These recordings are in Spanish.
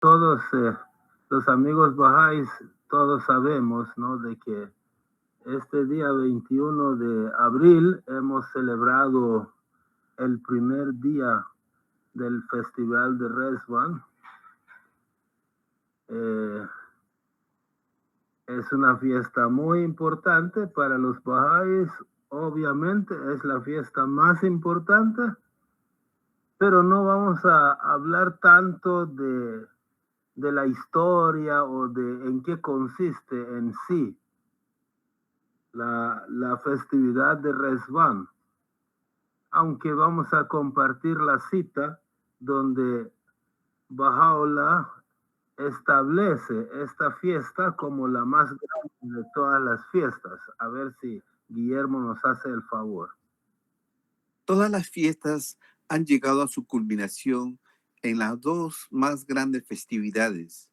Todos los amigos bajáis, todos sabemos, ¿no? De que este día 21 de abril hemos celebrado el primer día del Festival de Reswan. Eh, es una fiesta muy importante para los bajáis, obviamente es la fiesta más importante, pero no vamos a hablar tanto de la historia o de en qué consiste en sí la festividad de Resvan, aunque vamos a compartir la cita donde Bahá'u'lláh establece esta fiesta como la más grande de todas las fiestas. A ver si Guillermo nos hace el favor. Todas las fiestas han llegado a su culminación en las dos más grandes festividades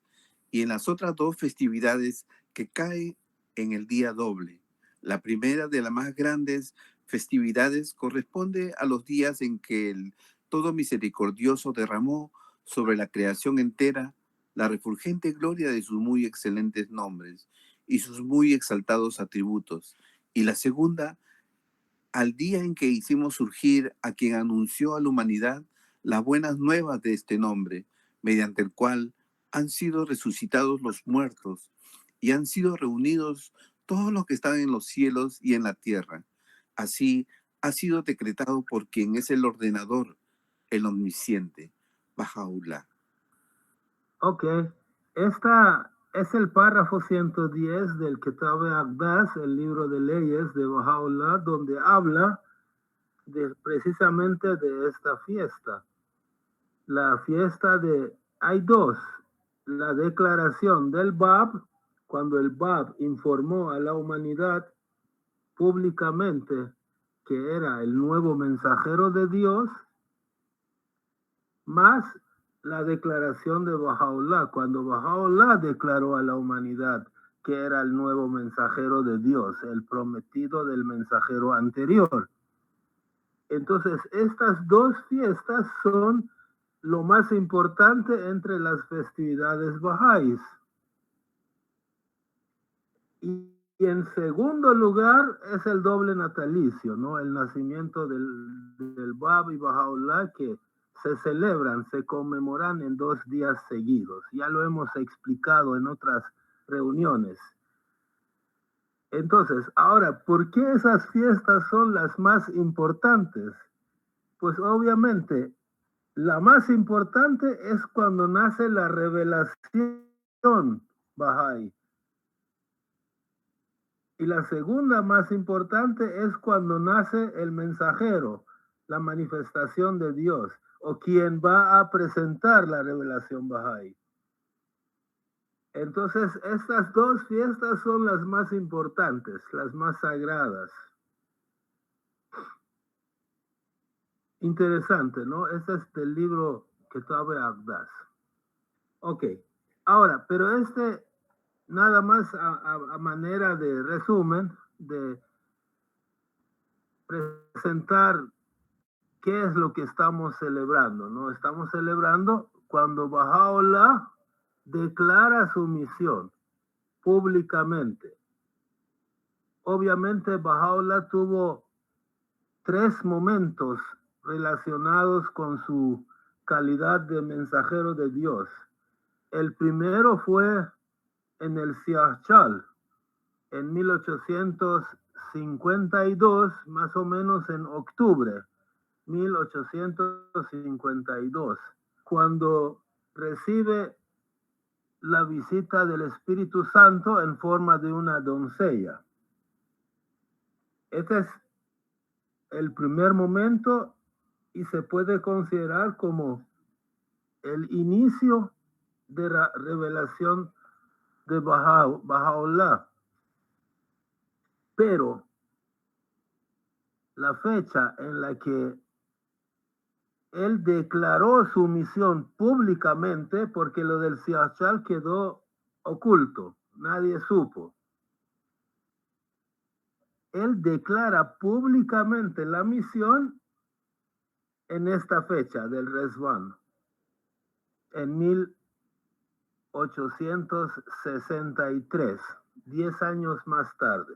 y en las otras dos festividades que caen en el día doble. La primera de las más grandes festividades corresponde a los días en que el Todo Misericordioso derramó sobre la creación entera la refulgente gloria de sus muy excelentes nombres y sus muy exaltados atributos. Y la segunda, al día en que hicimos surgir a quien anunció a la humanidad las buenas nuevas de este nombre, mediante el cual han sido resucitados los muertos y han sido reunidos todos los que están en los cielos y en la tierra. Así ha sido decretado por quien es el ordenador, el omnisciente, Bahá'u'lláh. Ok, esta es el párrafo 110 del Kitab Aqdas, el libro de leyes de Bahá'u'lláh, donde habla precisamente de esta fiesta. La fiesta hay dos, la declaración del Bab, cuando el Bab informó a la humanidad públicamente que era el nuevo mensajero de Dios, más la declaración de Bahá'u'lláh, cuando Bahá'u'lláh declaró a la humanidad que era el nuevo mensajero de Dios, el prometido del mensajero anterior. Entonces, estas dos fiestas son lo más importante entre las festividades bahá'ís. Y en segundo lugar es el doble natalicio, ¿no? El nacimiento del Bab y Bahá'u'lláh, que se celebran, se conmemoran en 2 días seguidos. Ya lo hemos explicado en otras reuniones. Entonces, ahora, ¿por qué esas fiestas son las más importantes? Pues obviamente, la más importante es cuando nace la revelación Bahá'í. Y la segunda más importante es cuando nace el mensajero, la manifestación de Dios, o quien va a presentar la revelación Bahá'í. Entonces, estas dos fiestas son las más importantes, las más sagradas. Interesante, ¿no? Este es del libro Kitab Aqdas. Ok, ahora, pero nada más a manera de resumen, de presentar qué es lo que estamos celebrando, ¿no? Estamos celebrando cuando Bahá'u'lláh declara su misión públicamente. Obviamente Bahá'u'lláh tuvo 3 momentos relacionados con su calidad de mensajero de Dios. El primero fue en el Siahchal, en 1852, más o menos en octubre 1852, cuando recibe la visita del Espíritu Santo en forma de una doncella. Este es el primer momento y se puede considerar como el inicio de la revelación de Bahá'u'lláh. Pero la fecha en la que él declaró su misión públicamente, porque lo del Siahchal quedó oculto, nadie supo. Él declara públicamente la misión en esta fecha del Resvan, en 863, 10 años más tarde,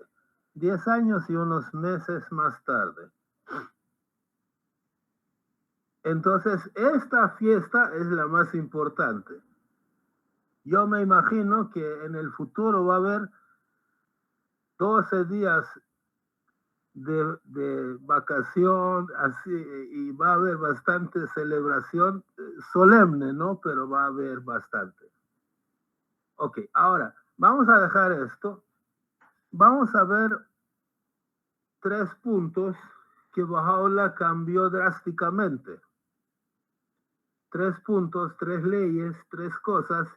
10 años y unos meses más tarde. Entonces, esta fiesta es la más importante. Yo me imagino que en el futuro va a haber 12 días de vacación, así, y va a haber bastante celebración solemne, ¿no? Pero va a haber bastante. Ok, ahora, vamos a dejar esto. Vamos a ver 3 puntos que Baha'u'lláh cambió drásticamente. 3 puntos, 3 leyes, 3 cosas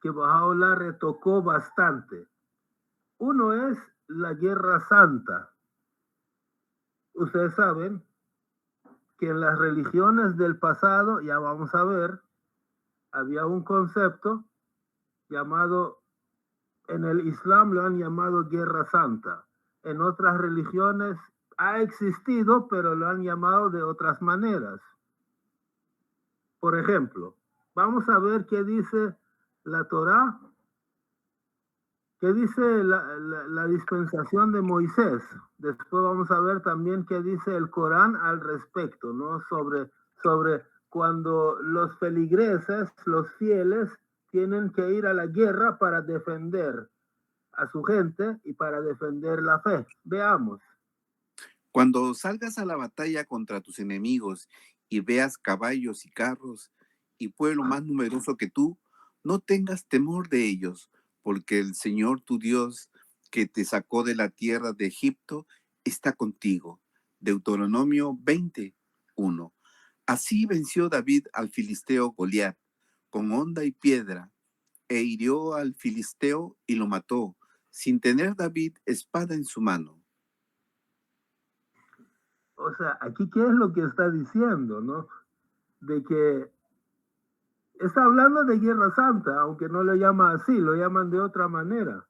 que Baha'u'lláh retocó bastante. Uno es la Guerra Santa. Ustedes saben que en las religiones del pasado, ya vamos a ver, había un concepto llamado, en el Islam lo han llamado Guerra Santa. En otras religiones ha existido, pero lo han llamado de otras maneras. Por ejemplo, vamos a ver qué dice la Torá, qué dice la dispensación de Moisés. Después vamos a ver también qué dice el Corán al respecto, ¿no? Sobre cuando los feligreses, los fieles, tienen que ir a la guerra para defender a su gente y para defender la fe. Veamos. Cuando salgas a la batalla contra tus enemigos y veas caballos y carros y pueblo más numeroso que tú, no tengas temor de ellos, porque el Señor tu Dios, que te sacó de la tierra de Egipto, está contigo. Deuteronomio 21. Así venció David al filisteo Goliat con honda y piedra, e hirió al filisteo y lo mató, sin tener David espada en su mano. O sea, aquí qué es lo que está diciendo, ¿no? De que está hablando de Guerra Santa, aunque no lo llama así, lo llaman de otra manera.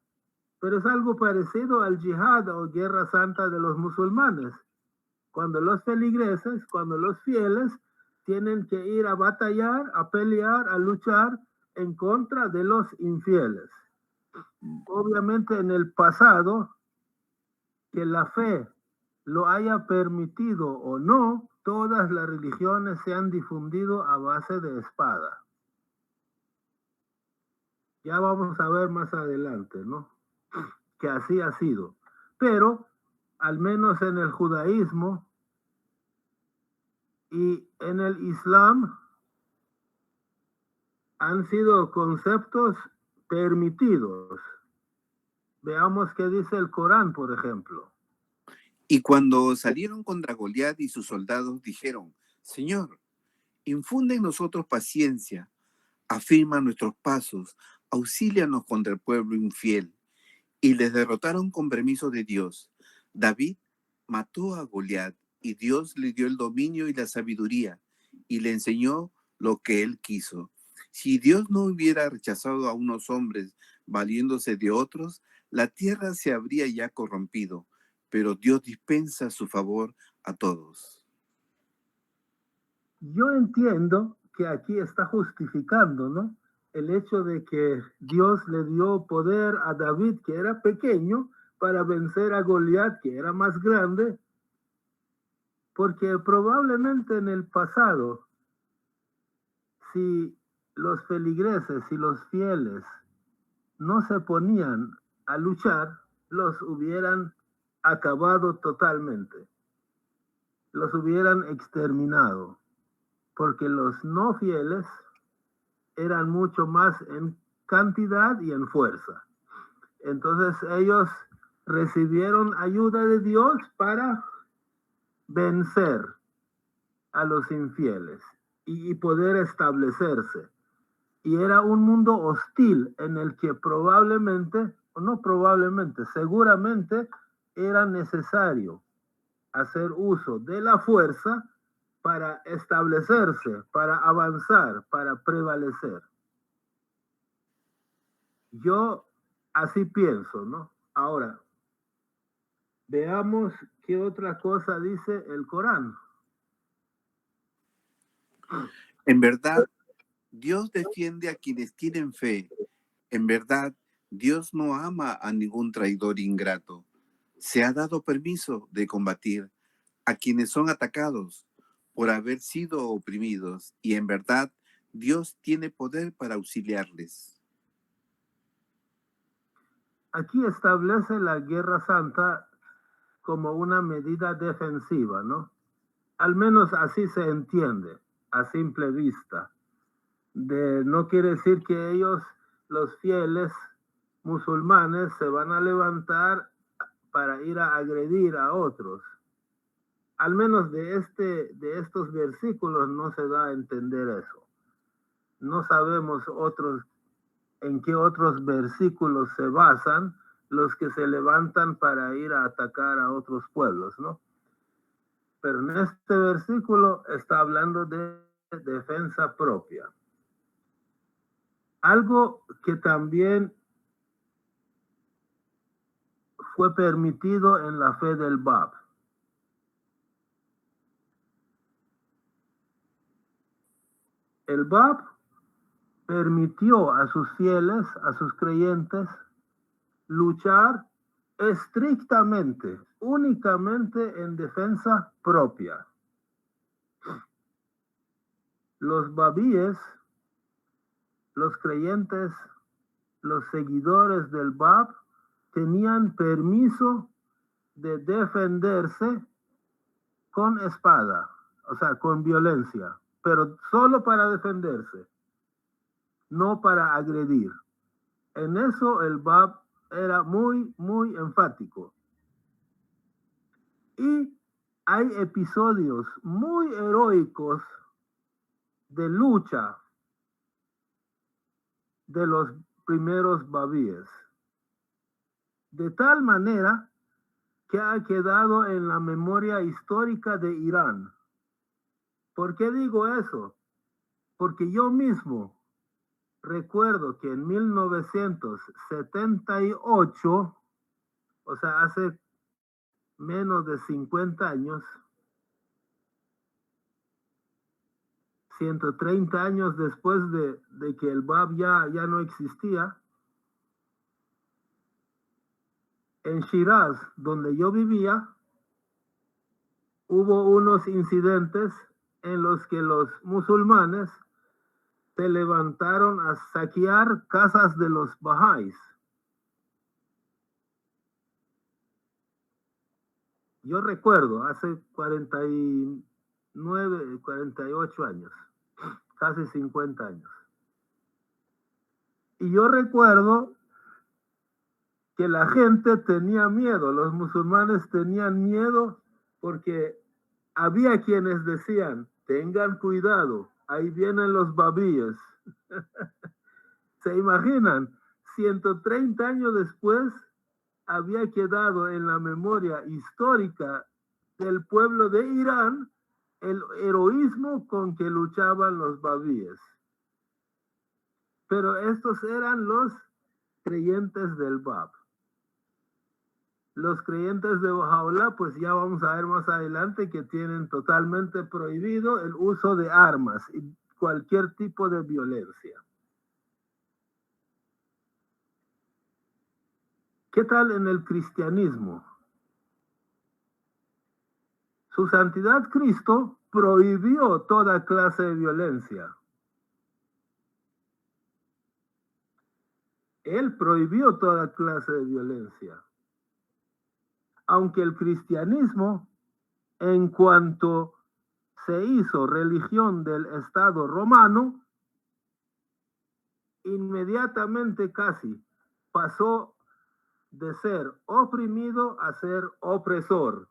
Pero es algo parecido al yihad o Guerra Santa de los musulmanes. Cuando los feligreses, cuando los fieles tienen que ir a batallar, a pelear, a luchar en contra de los infieles. Obviamente en el pasado, que la fe lo haya permitido o no, todas las religiones se han difundido a base de espada. Ya vamos a ver más adelante, ¿no? Que así ha sido. Pero, al menos en el judaísmo y en el islam, han sido conceptos permitidos. Veamos qué dice el Corán, por ejemplo. Y cuando salieron contra Goliat y sus soldados, dijeron: Señor, infunde en nosotros paciencia, afirma nuestros pasos, auxílianos contra el pueblo infiel. Y les derrotaron con permiso de Dios. David mató a Goliat y Dios le dio el dominio y la sabiduría y le enseñó lo que él quiso. Si Dios no hubiera rechazado a unos hombres valiéndose de otros, la tierra se habría ya corrompido, pero Dios dispensa su favor a todos. Yo entiendo que aquí está justificando, ¿no? El hecho de que Dios le dio poder a David, que era pequeño, para vencer a Goliat, que era más grande, porque probablemente en el pasado, si los feligreses y los fieles no se ponían a luchar, los hubieran acabado totalmente, los hubieran exterminado, porque los no fieles eran mucho más en cantidad y en fuerza. Entonces ellos recibieron ayuda de Dios para vencer a los infieles y poder establecerse. Y era un mundo hostil en el que probablemente, o no probablemente, seguramente era necesario hacer uso de la fuerza para establecerse, para avanzar, para prevalecer. Yo así pienso, ¿no? Ahora, veamos qué otra cosa dice el Corán. En verdad, Dios defiende a quienes tienen fe En verdad, Dios no ama a ningún traidor ingrato. Se ha dado permiso de combatir a quienes son atacados por haber sido oprimidos, y en verdad Dios tiene poder para auxiliarles. Aquí establece la Guerra Santa como una medida defensiva, ¿no? Al menos así se entiende a simple vista. No quiere decir que ellos, los fieles musulmanes, se van a levantar para ir a agredir a otros. Al menos de estos versículos no se da a entender eso. No sabemos en qué otros versículos se basan los que se levantan para ir a atacar a otros pueblos, ¿no? Pero en este versículo está hablando de defensa propia. Algo que también fue permitido en la fe del Bab. El Bab permitió a sus fieles, a sus creyentes, luchar estrictamente, únicamente en defensa propia. Los babíes, los creyentes, los seguidores del Bab, tenían permiso de defenderse con espada, o sea, con violencia, pero solo para defenderse, no para agredir. En eso el Bab era muy, muy enfático. Y hay episodios muy heroicos de lucha de los primeros babíes, de tal manera que ha quedado en la memoria histórica de Irán. ¿Por qué digo eso? Porque yo mismo recuerdo que en 1978, o sea, hace menos de 50 años, 130 años después de que el Bab ya no existía, en Shiraz, donde yo vivía, hubo unos incidentes en los que los musulmanes se levantaron a saquear casas de los bahá'ís. Yo recuerdo, hace 49, 48 años, casi 50 años. Y yo recuerdo que la gente tenía miedo, los musulmanes tenían miedo porque había quienes decían, tengan cuidado, ahí vienen los babíes. ¿Se imaginan? 130 años después había quedado en la memoria histórica del pueblo de Irán el heroísmo con que luchaban los babíes. Pero estos eran los creyentes del Bab. Los creyentes de Baha'u'lláh, pues ya vamos a ver más adelante que tienen totalmente prohibido el uso de armas y cualquier tipo de violencia. ¿Qué tal en el cristianismo? Su Santidad Cristo prohibió toda clase de violencia. Él prohibió toda clase de violencia. Aunque el cristianismo, en cuanto se hizo religión del Estado romano, inmediatamente casi pasó de ser oprimido a ser opresor.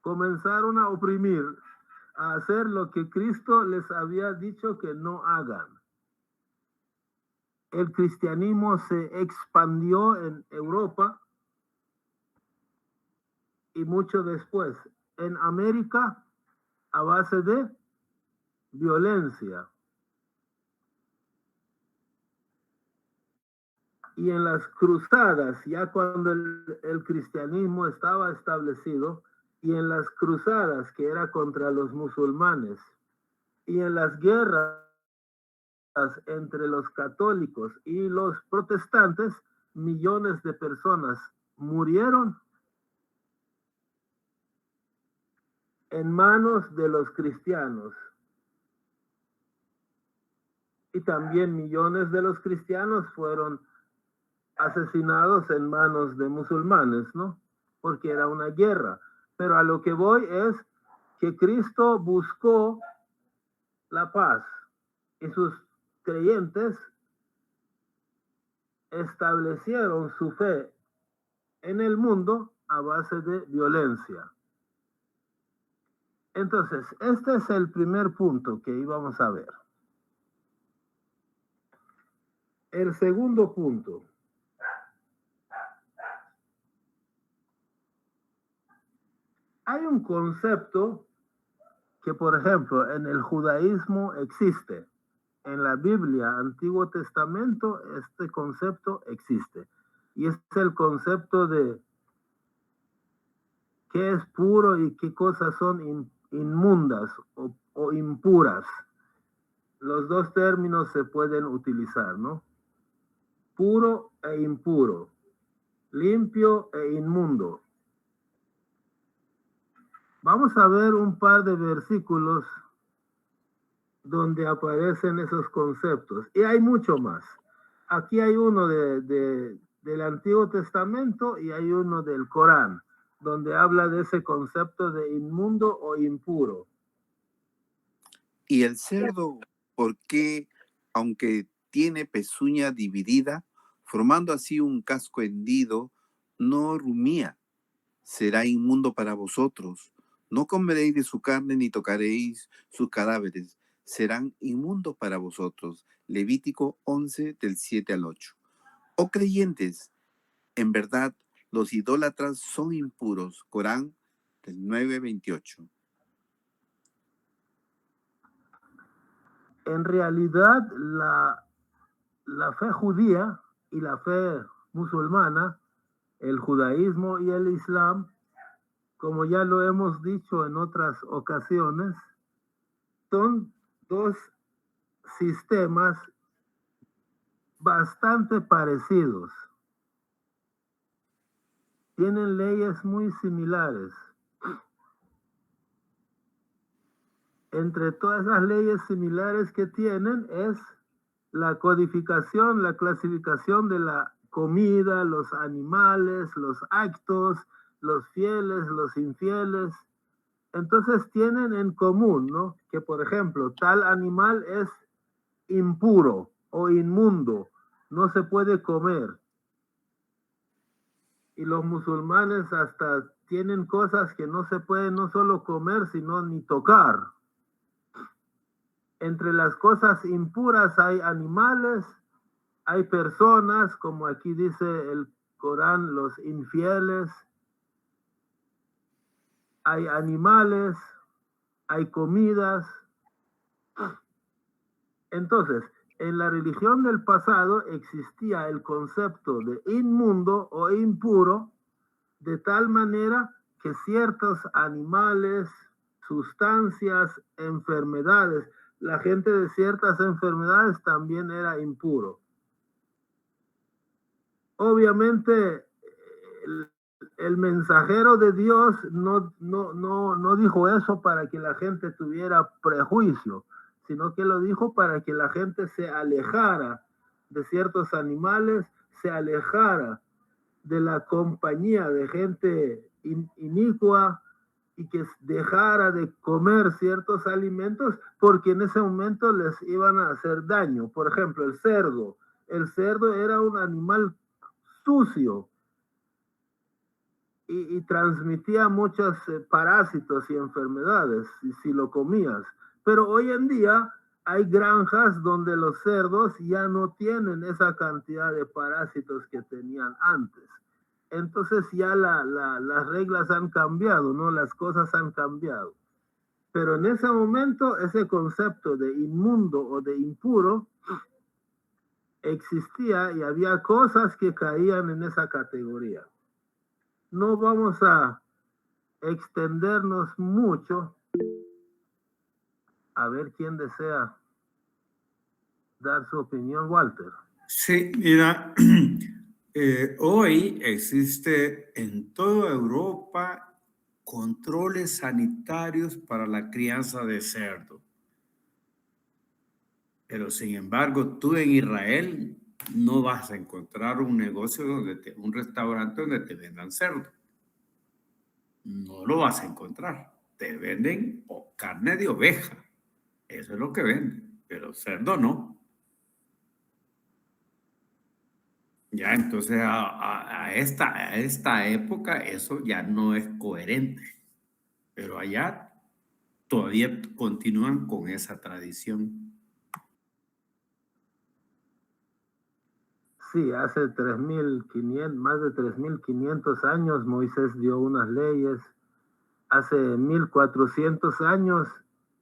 Comenzaron a oprimir, a hacer lo que Cristo les había dicho que no hagan. El cristianismo se expandió en Europa y mucho después en América a base de violencia. Y en las cruzadas, ya cuando el cristianismo estaba establecido, y en las cruzadas que era contra los musulmanes, y en las guerras entre los católicos y los protestantes, millones de personas murieron en manos de los cristianos. Y también millones de los cristianos fueron asesinados en manos de musulmanes, ¿no? Porque era una guerra. Pero a lo que voy es que Cristo buscó la paz y sus creyentes establecieron su fe en el mundo a base de violencia. Entonces, este es el primer punto que íbamos a ver. El segundo punto. Hay un concepto que, por ejemplo, en el judaísmo existe. En la Biblia, Antiguo Testamento, este concepto existe. Y es el concepto de qué es puro y qué cosas son inmundas o impuras. Los dos términos se pueden utilizar, ¿no? Puro e impuro, limpio e inmundo. Vamos a ver un par de versículos donde aparecen esos conceptos. Y hay mucho más. Aquí hay uno del Antiguo Testamento y hay uno del Corán, donde habla de ese concepto de inmundo o impuro. Y el cerdo, ¿por qué, aunque tiene pezuña dividida, formando así un casco hendido, no rumía? Será inmundo para vosotros. No comeréis de su carne ni tocaréis sus cadáveres. Serán inmundos para vosotros. Levítico 11, del 7 al 8. Oh creyentes, en verdad los idólatras son impuros. Corán del 9:28. En realidad, la fe judía y la fe musulmana, el judaísmo y el islam, como ya lo hemos dicho en otras ocasiones, son dos sistemas bastante parecidos. Tienen leyes muy similares. Entre todas las leyes similares que tienen es la codificación, la clasificación de la comida, los animales, los actos, los fieles, los infieles. Entonces tienen en común, ¿no? Que, por ejemplo, tal animal es impuro o inmundo, no se puede comer. Y los musulmanes hasta tienen cosas que no se pueden no solo comer, sino ni tocar. Entre las cosas impuras hay animales, hay personas, como aquí dice el Corán, los infieles, hay animales, hay comidas. Entonces, en la religión del pasado existía el concepto de inmundo o impuro, de tal manera que ciertos animales, sustancias, enfermedades, la gente de ciertas enfermedades también era impuro. Obviamente, el mensajero de Dios no dijo eso para que la gente tuviera prejuicio, sino que lo dijo para que la gente se alejara de ciertos animales, se alejara de la compañía de gente inicua y que dejara de comer ciertos alimentos porque en ese momento les iban a hacer daño. Por ejemplo, el cerdo. El cerdo era un animal sucio y transmitía muchos parásitos y enfermedades si lo comías. Pero hoy en día hay granjas donde los cerdos ya no tienen esa cantidad de parásitos que tenían antes. Entonces ya las reglas han cambiado, ¿no? Las cosas han cambiado. Pero en ese momento ese concepto de inmundo o de impuro existía y había cosas que caían en esa categoría. No vamos a extendernos mucho. A ver quién desea dar su opinión, Walter? Sí, mira, hoy existe en toda Europa controles sanitarios para la crianza de cerdo. Pero sin embargo, tú en Israel no vas a encontrar un negocio un restaurante donde te vendan cerdo. No lo vas a encontrar. Te venden carne de oveja. Eso es lo que venden. Pero cerdo no. Ya, entonces a esta época eso ya no es coherente. Pero allá todavía continúan con esa tradición. Sí, hace 3.500, más de 3.500 años Moisés dio unas leyes. Hace 1.400 años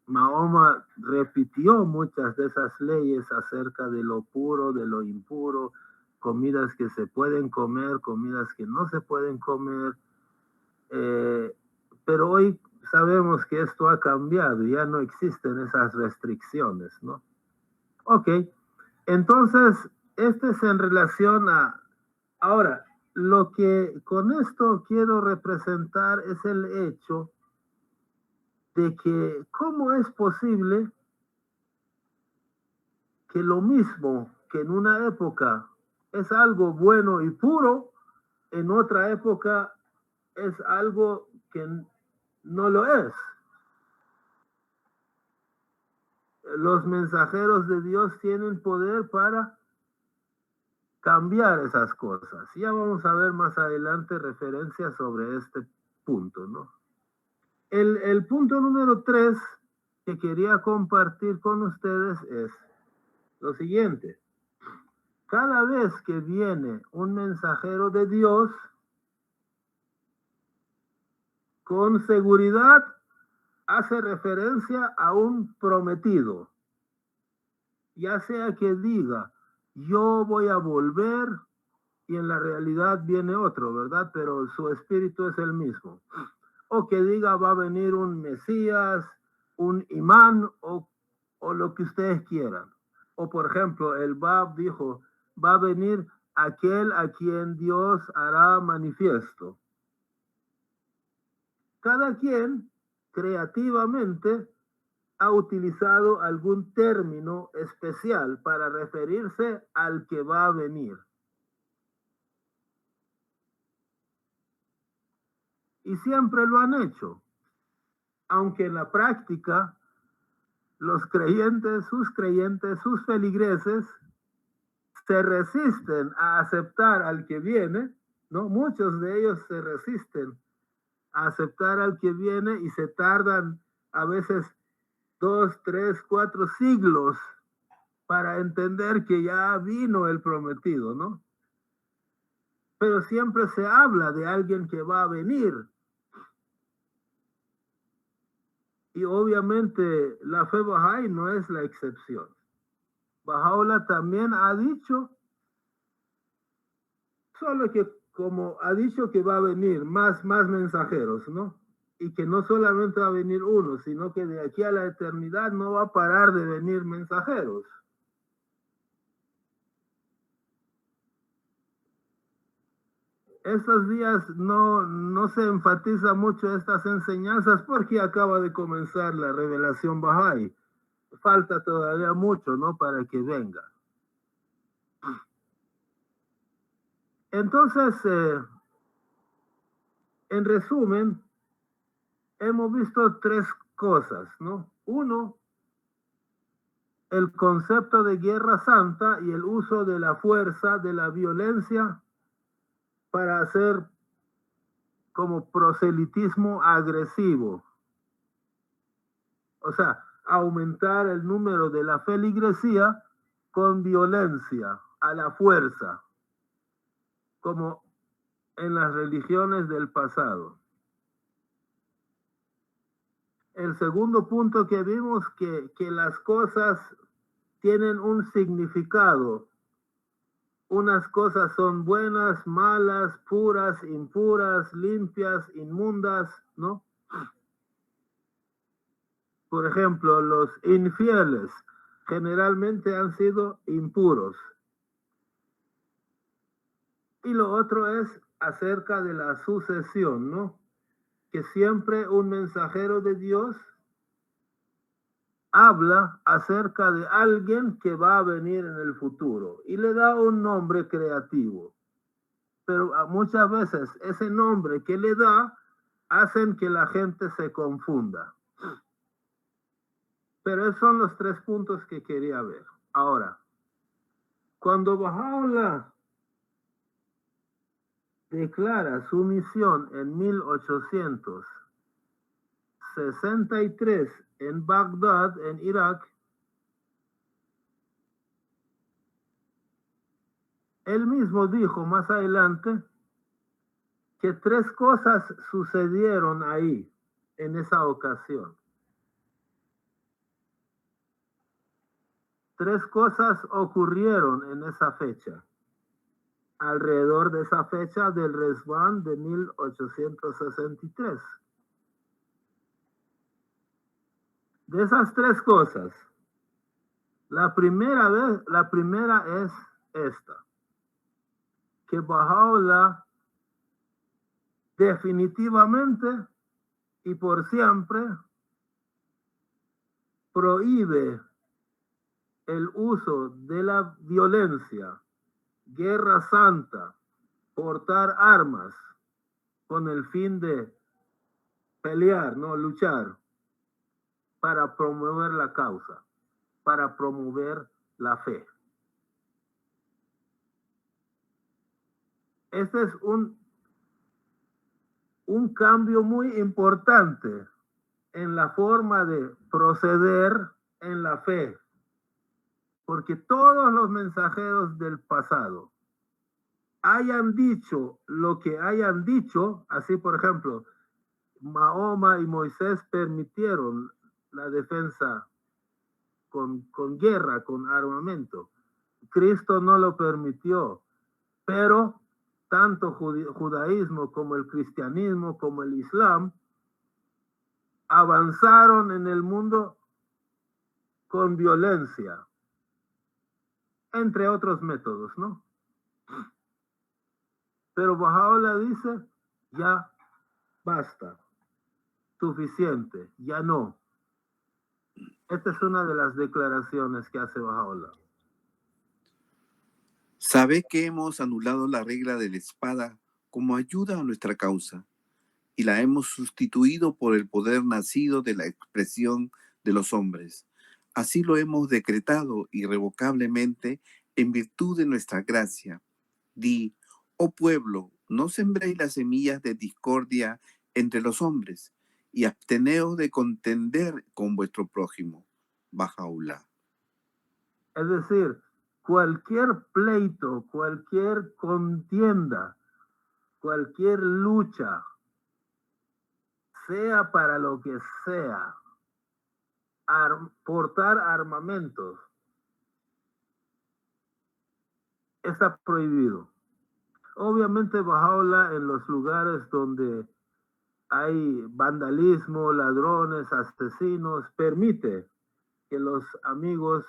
Mahoma repitió muchas de esas leyes acerca de lo puro, de lo impuro, comidas que se pueden comer, comidas que no se pueden comer. Pero hoy sabemos que esto ha cambiado, ya no existen esas restricciones, ¿no? Ok, entonces, este es en relación a... Ahora, lo que con esto quiero representar es el hecho de que cómo es posible que lo mismo que en una época es algo bueno y puro, en otra época es algo que no lo es. Los mensajeros de Dios tienen poder para cambiar esas cosas. Ya vamos a ver más adelante referencias sobre este punto, ¿no? El punto número 3 que quería compartir con ustedes es lo siguiente. Cada vez que viene un mensajero de Dios, con seguridad hace referencia a un prometido. Ya sea que diga, yo voy a volver, y en la realidad viene otro, ¿verdad? Pero su espíritu es el mismo. O que diga, va a venir un Mesías, un imán, o lo que ustedes quieran. O por ejemplo, el Bab dijo, va a venir aquel a quien Dios hará manifiesto. Cada quien creativamente ha utilizado algún término especial para referirse al que va a venir. Y siempre lo han hecho, aunque en la práctica los creyentes, sus feligreses, se resisten a aceptar al que viene, ¿no? Muchos de ellos se resisten a aceptar al que viene y se tardan a veces 2, 3, 4 siglos para entender que ya vino el prometido, ¿no? Pero siempre se habla de alguien que va a venir. Y obviamente la fe Bahá'í no es la excepción. Baha'u'lláh también ha dicho, solo que como ha dicho que va a venir más mensajeros, ¿no? Y que no solamente va a venir uno, sino que de aquí a la eternidad no va a parar de venir mensajeros. Estos días no se enfatiza mucho estas enseñanzas porque acaba de comenzar la revelación Bahá'í. Falta todavía mucho, ¿no? Para que venga. Entonces, en resumen, hemos visto 3 cosas, ¿no? 1, el concepto de guerra santa y el uso de la fuerza, de la violencia, para hacer como proselitismo agresivo. O sea, aumentar el número de la feligresía con violencia, a la fuerza, como en las religiones del pasado. El segundo punto que vimos, que las cosas tienen un significado. Unas cosas son buenas, malas, puras, impuras, limpias, inmundas, ¿no? Por ejemplo, los infieles generalmente han sido impuros. Y lo otro es acerca de la sucesión, ¿no? Que siempre un mensajero de Dios habla acerca de alguien que va a venir en el futuro y le da un nombre creativo. Pero muchas veces ese nombre que le da hacen que la gente se confunda. Pero esos son los 3 puntos que quería ver. Ahora, cuando Baha'u'lláh declara su misión en 1863 en Bagdad, en Irak, él mismo dijo más adelante que 3 cosas sucedieron ahí, en esa ocasión. 3 cosas ocurrieron en esa fecha, alrededor de esa fecha del Reswan de 1863. De esas 3 cosas, la primera es esta, que Baha'u'lláh definitivamente y por siempre prohíbe el uso de la violencia, guerra santa, portar armas con el fin de pelear, no luchar, para promover la causa, para promover la fe. Este es un cambio muy importante en la forma de proceder en la fe, porque todos los mensajeros del pasado hayan dicho lo que hayan dicho, así por ejemplo, Mahoma y Moisés permitieron la defensa con guerra, con armamento. Cristo no lo permitió, pero tanto judaísmo como el cristianismo como el islam avanzaron en el mundo con violencia, entre otros métodos, ¿no? Pero Baha'u'lláh dice, ya basta, suficiente, ya no. Esta es una de las declaraciones que hace Baha'u'lláh. Sabe que hemos anulado la regla de la espada como ayuda a nuestra causa y la hemos sustituido por el poder nacido de la expresión de los hombres. Así lo hemos decretado irrevocablemente en virtud de nuestra gracia. Di, oh pueblo, no sembréis las semillas de discordia entre los hombres y absteneos de contender con vuestro prójimo. Baha'u'lláh. Es decir, cualquier pleito, cualquier contienda, cualquier lucha, sea para lo que sea, portar armamentos, está prohibido. Obviamente Baha'u'lláh en los lugares donde hay vandalismo, ladrones, asesinos, permite que los amigos,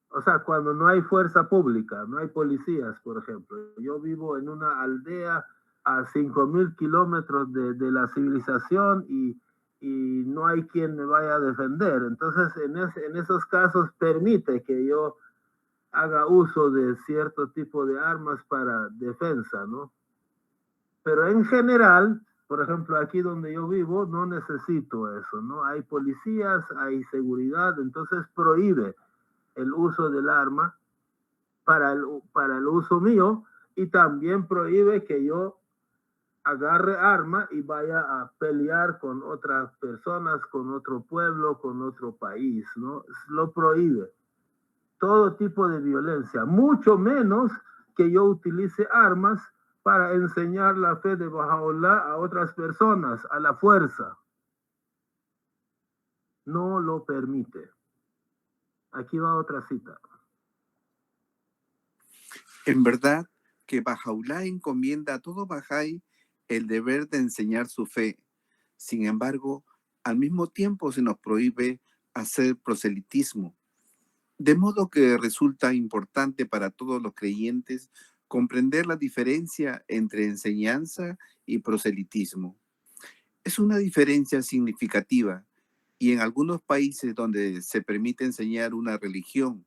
o sea, cuando no hay fuerza pública, no hay policías, por ejemplo. Yo vivo en una aldea a 5,000 kilómetros de la civilización y no hay quien me vaya a defender. Entonces, en esos casos permite que yo haga uso de cierto tipo de armas para defensa, ¿no? Pero en general, por ejemplo, aquí donde yo vivo, no necesito eso, ¿no? Hay policías, hay seguridad, entonces prohíbe el uso del arma para el uso mío y también prohíbe que yo agarre arma y vaya a pelear con otras personas, con otro pueblo, con otro país, ¿no? Lo prohíbe. Todo tipo de violencia, mucho menos que yo utilice armas para enseñar la fe de Baha'u'lláh a otras personas, a la fuerza. No lo permite. Aquí va otra cita. En verdad que Baha'u'lláh encomienda a todo Bahá'í el deber de enseñar su fe. Sin embargo, al mismo tiempo se nos prohíbe hacer proselitismo. De modo que resulta importante para todos los creyentes comprender la diferencia entre enseñanza y proselitismo. Es una diferencia significativa y en algunos países donde se permite enseñar una religión,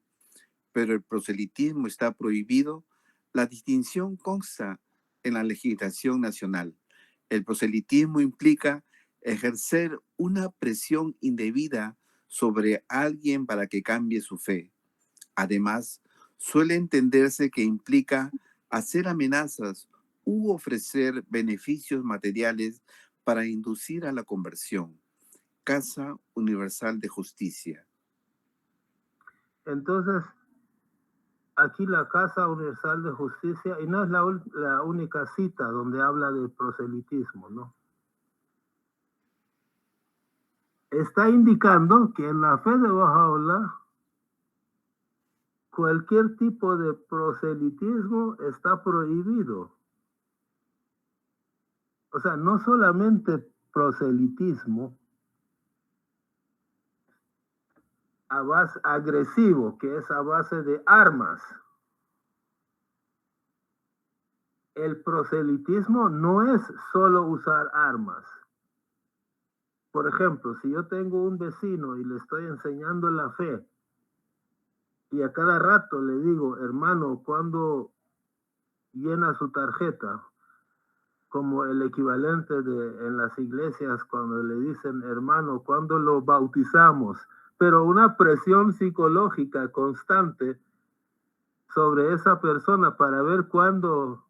pero el proselitismo está prohibido, la distinción consta en la legislación nacional. El proselitismo implica ejercer una presión indebida sobre alguien para que cambie su fe. Además, suele entenderse que implica hacer amenazas u ofrecer beneficios materiales para inducir a la conversión. Casa Universal de Justicia. Entonces, aquí la Casa Universal de Justicia, y no es la única cita donde habla de proselitismo, ¿no? Está indicando que en la fe de Baha'u'lláh cualquier tipo de proselitismo está prohibido. O sea, no solamente proselitismo a base agresivo, que es a base de armas. El proselitismo no es solo usar armas. Por ejemplo, si yo tengo un vecino y le estoy enseñando la fe y a cada rato le digo, hermano, ¿cuándo llena su tarjeta? Como el equivalente de en las iglesias cuando le dicen, hermano, ¿cuándo lo bautizamos? Pero una presión psicológica constante sobre esa persona para ver cuándo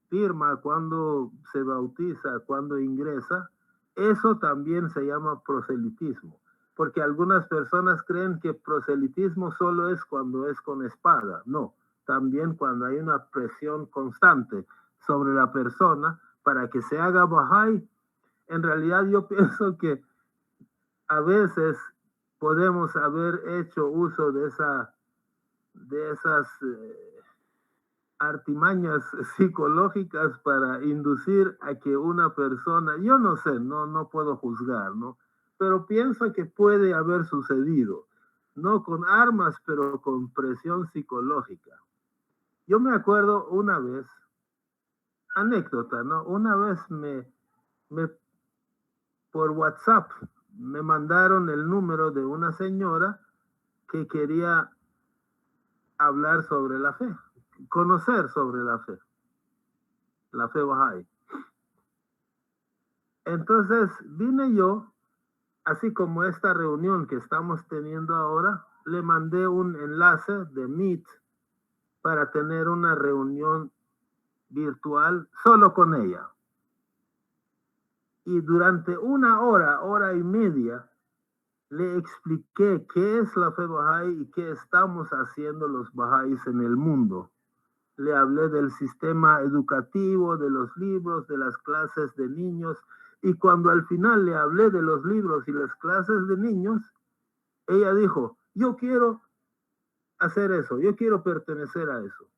firma, cuándo se bautiza, cuándo ingresa, eso también se llama proselitismo. Porque algunas personas creen que proselitismo solo es cuando es con espada. No, también cuando hay una presión constante sobre la persona para que se haga Bahá'í. En realidad yo pienso que a veces podemos haber hecho uso de esas artimañas psicológicas para inducir a que una persona, yo no sé, no puedo juzgar, ¿no? Pero pienso que puede haber sucedido, no con armas, pero con presión psicológica. Yo me acuerdo una vez, anécdota, ¿no? Una vez por WhatsApp me mandaron el número de una señora que quería hablar sobre la fe, conocer sobre la fe Bahá'í. Entonces vine yo, así como esta reunión que estamos teniendo ahora, le mandé un enlace de Meet para tener una reunión virtual solo con ella. Y durante una hora y media, le expliqué qué es la fe Bahá'í y qué estamos haciendo los Bahá'ís en el mundo. Le hablé del sistema educativo, de los libros, de las clases de niños. Y cuando al final le hablé de los libros y las clases de niños, ella dijo, yo quiero hacer eso, yo quiero pertenecer a eso.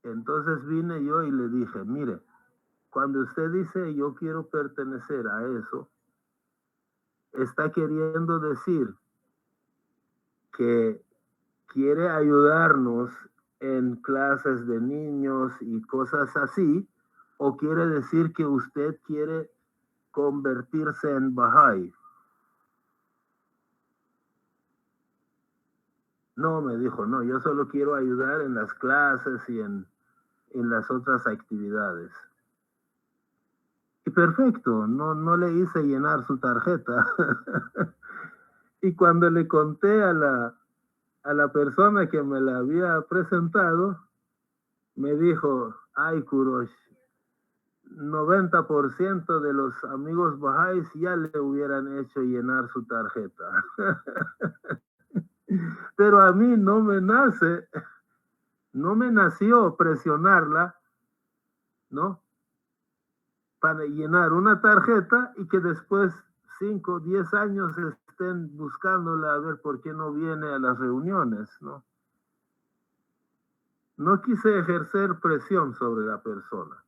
Entonces vine yo y le dije, mire, cuando usted dice yo quiero pertenecer a eso, está queriendo decir que quiere ayudarnos en clases de niños y cosas así, o quiere decir que usted quiere convertirse en Bahá'í. No, me dijo, no, yo solo quiero ayudar en las clases y en las otras actividades. Y perfecto, no le hice llenar su tarjeta. Y cuando le conté a la persona que me la había presentado, me dijo, ay, Kurosh, 90% de los amigos Bahá'ís ya le hubieran hecho llenar su tarjeta. Pero a mí no me nació presionarla, ¿no? Para llenar una tarjeta y que después 5 o 10 años estén buscándola a ver por qué no viene a las reuniones, ¿no? No quise ejercer presión sobre la persona.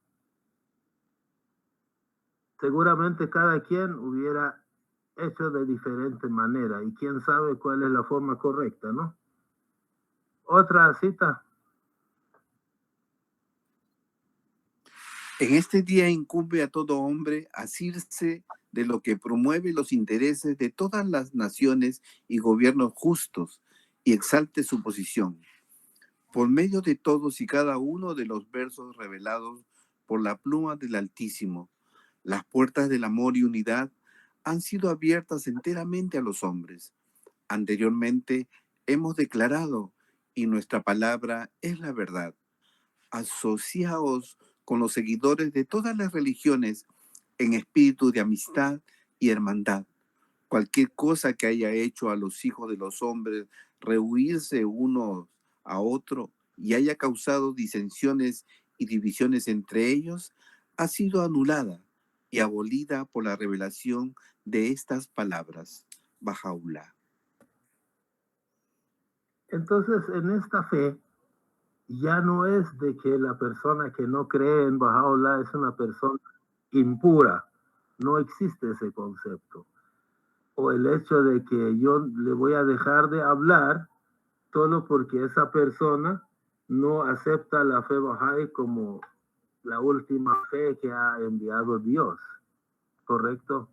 Seguramente cada quien hubiera hecho de diferente manera y quién sabe cuál es la forma correcta, ¿no? Otra cita. En este día incumbe a todo hombre asirse de lo que promueve los intereses de todas las naciones y gobiernos justos y exalte su posición. Por medio de todos y cada uno de los versos revelados por la pluma del Altísimo, las puertas del amor y unidad han sido abiertas enteramente a los hombres. Anteriormente hemos declarado, y nuestra palabra es la verdad. Asociaos con los seguidores de todas las religiones en espíritu de amistad y hermandad. Cualquier cosa que haya hecho a los hijos de los hombres rehuirse uno a otro y haya causado disensiones y divisiones entre ellos, ha sido anulada y abolida por la revelación de estas palabras. Bahá'u'lláh. Entonces, en esta fe, ya no es de que la persona que no cree en Baha'u'lláh es una persona impura. No existe ese concepto. O el hecho de que yo le voy a dejar de hablar solo porque esa persona no acepta la fe Bahá'í como la última fe que ha enviado Dios. ¿Correcto?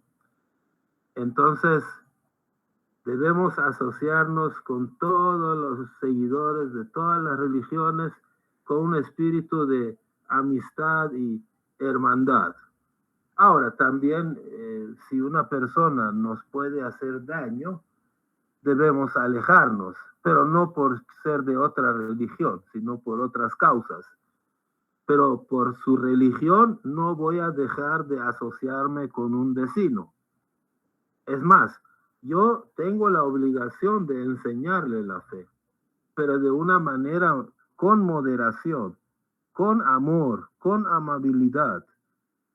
Entonces, debemos asociarnos con todos los seguidores de todas las religiones con un espíritu de amistad y hermandad. Ahora, también, si una persona nos puede hacer daño, debemos alejarnos, pero no por ser de otra religión, sino por otras causas. Pero por su religión no voy a dejar de asociarme con un vecino. Es más, yo tengo la obligación de enseñarle la fe, pero de una manera con moderación, con amor, con amabilidad.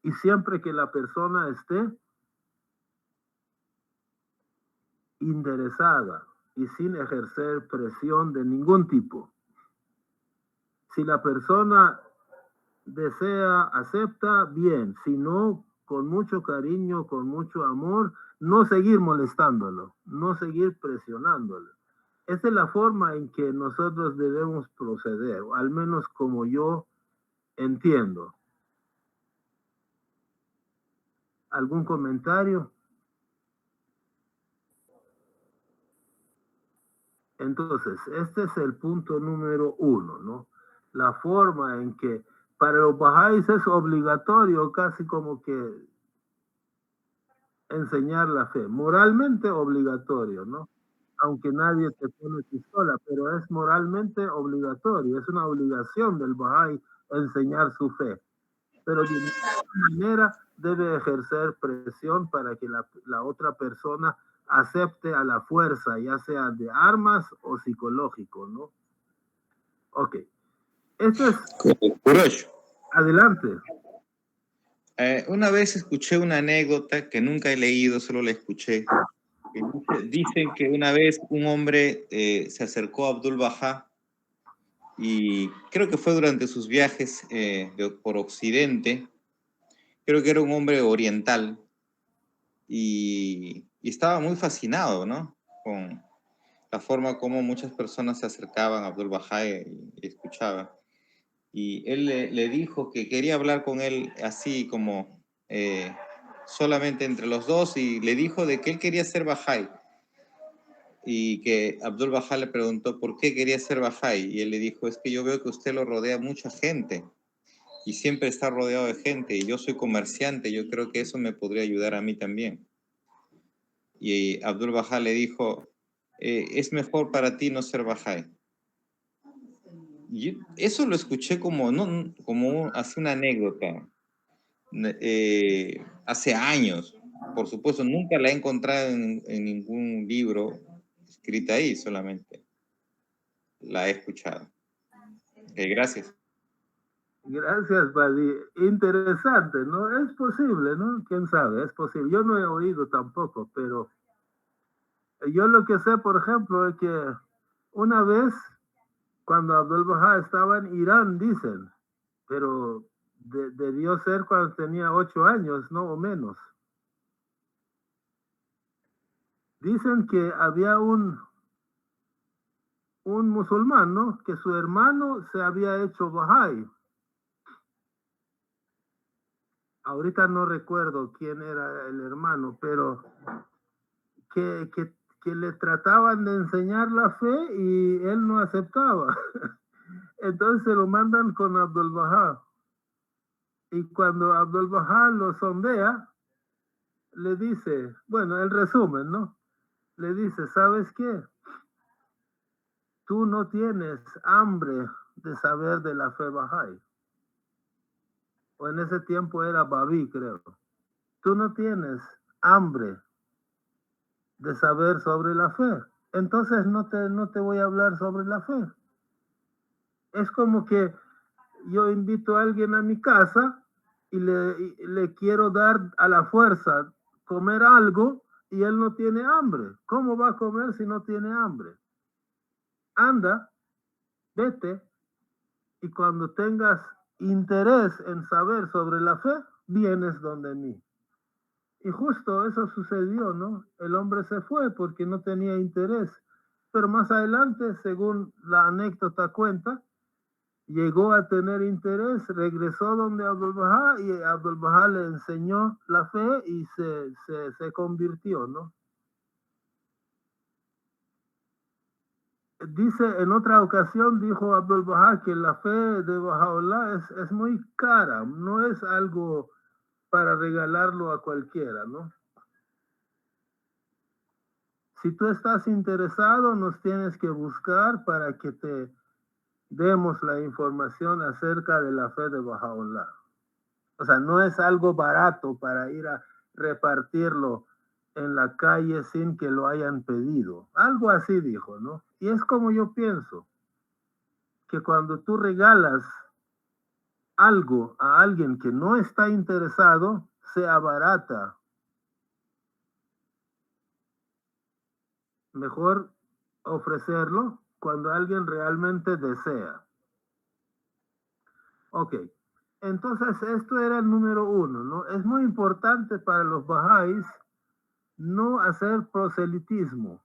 Y siempre que la persona esté interesada y sin ejercer presión de ningún tipo. Si la persona desea, acepta, bien. Si no, con mucho cariño, con mucho amor, no seguir molestándolo, no seguir presionándolo. Esa es la forma en que nosotros debemos proceder, o al menos como yo entiendo. ¿Algún comentario? Entonces, este es el punto número 1, ¿no? La forma en que para los bahá'ís es obligatorio, casi como que enseñar la fe, moralmente obligatorio, ¿no? Aunque nadie te pone pistola, pero es moralmente obligatorio, es una obligación del bahá'í enseñar su fe. Pero de ninguna manera debe ejercer presión para que la otra persona acepte a la fuerza, ya sea de armas o psicológico, ¿no? Ok. Esto es... Kurosh, Adelante. una vez escuché una anécdota que nunca he leído, solo la escuché. Dicen que una vez un hombre se acercó a Abdul Bahá y creo que fue durante sus viajes por Occidente. Creo que era un hombre oriental y estaba muy fascinado, ¿no? Con la forma como muchas personas se acercaban a Abdul Bahá y escuchaban. Y él le dijo que quería hablar con él así como solamente entre los dos y le dijo de que él quería ser Bahá'í y que Abdul Bahá le preguntó por qué quería ser Bahá'í y él le dijo, es que yo veo que usted lo rodea mucha gente y siempre está rodeado de gente y yo soy comerciante, yo creo que eso me podría ayudar a mí también. Y Abdul Bahá le dijo, es mejor para ti no ser Bahá'í. Y eso lo escuché como, no, como hace una anécdota, hace años. Por supuesto, nunca la he encontrado en ningún libro escrita ahí, solamente la he escuchado. Gracias. Gracias, Badi. Interesante, ¿no? Es posible, ¿no? ¿Quién sabe? Es posible. Yo no he oído tampoco, pero yo lo que sé, por ejemplo, es que una vez, cuando Abdul Bahá estaba en Irán, dicen, pero debió ser cuando tenía 8 años, ¿no? O menos. Dicen que había un musulmán, ¿no? Que su hermano se había hecho Bahá'í. Ahorita no recuerdo quién era el hermano, pero que le trataban de enseñar la fe y él no aceptaba. Entonces lo mandan con Abdul Bahá. Y cuando Abdul Bahá lo sondea, le dice, bueno, el resumen, ¿no? Le dice, ¿sabes qué? Tú no tienes hambre de saber de la fe Bahá'í. O en ese tiempo era Babí, creo. Tú no tienes hambre de saber sobre la fe. Entonces no te voy a hablar sobre la fe. Es como que yo invito a alguien a mi casa y le quiero dar a la fuerza comer algo y él no tiene hambre. ¿Cómo va a comer si no tiene hambre? Anda, vete, y cuando tengas interés en saber sobre la fe, vienes donde mí. Y justo eso sucedió, ¿no? El hombre se fue porque no tenía interés. Pero más adelante, según la anécdota cuenta, llegó a tener interés, regresó donde Abdul Bahá y Abdul Bahá le enseñó la fe y se convirtió, ¿no? Dice, en otra ocasión dijo Abdul Bahá que la fe de Baha'u'lláh es muy cara, no es algo para regalarlo a cualquiera, ¿no? Si tú estás interesado, nos tienes que buscar para que te demos la información acerca de la fe de Baha'u'lláh. O sea, no es algo barato para ir a repartirlo en la calle sin que lo hayan pedido. Algo así dijo, ¿no? Y es como yo pienso, que cuando tú regalas algo a alguien que no está interesado, se abarata. Mejor ofrecerlo cuando alguien realmente desea. Ok, entonces esto era el número uno, ¿no? Es muy importante para los bahá'ís no hacer proselitismo,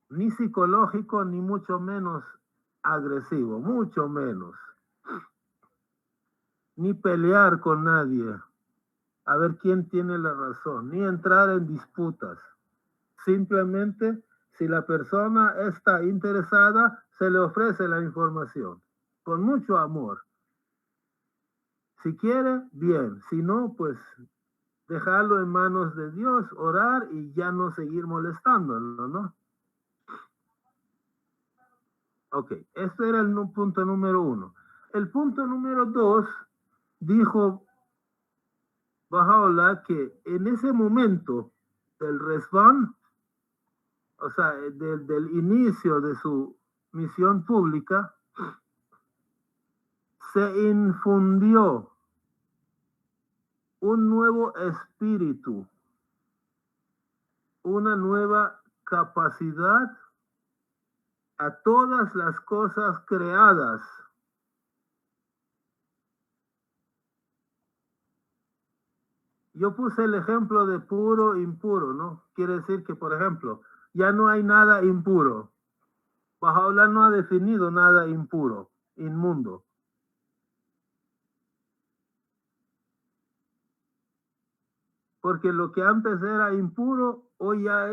ni psicológico, ni mucho menos agresivo, mucho menos. Ni pelear con nadie, a ver quién tiene la razón, ni entrar en disputas. Simplemente, si la persona está interesada, se le ofrece la información, con mucho amor. Si quiere, bien. Si no, pues dejarlo en manos de Dios, orar y ya no seguir molestándolo, ¿no? Ok, este era el punto número uno. El punto número dos, dijo Baha'u'lláh que en ese momento del resván, o sea, del inicio de su misión pública, se infundió un nuevo espíritu, una nueva capacidad a todas las cosas creadas. Yo puse el ejemplo de puro, impuro, ¿no? Quiere decir que, por ejemplo, ya no hay nada impuro. Baha'u'lláh no ha definido nada impuro, inmundo. Porque lo que antes era impuro, hoy ya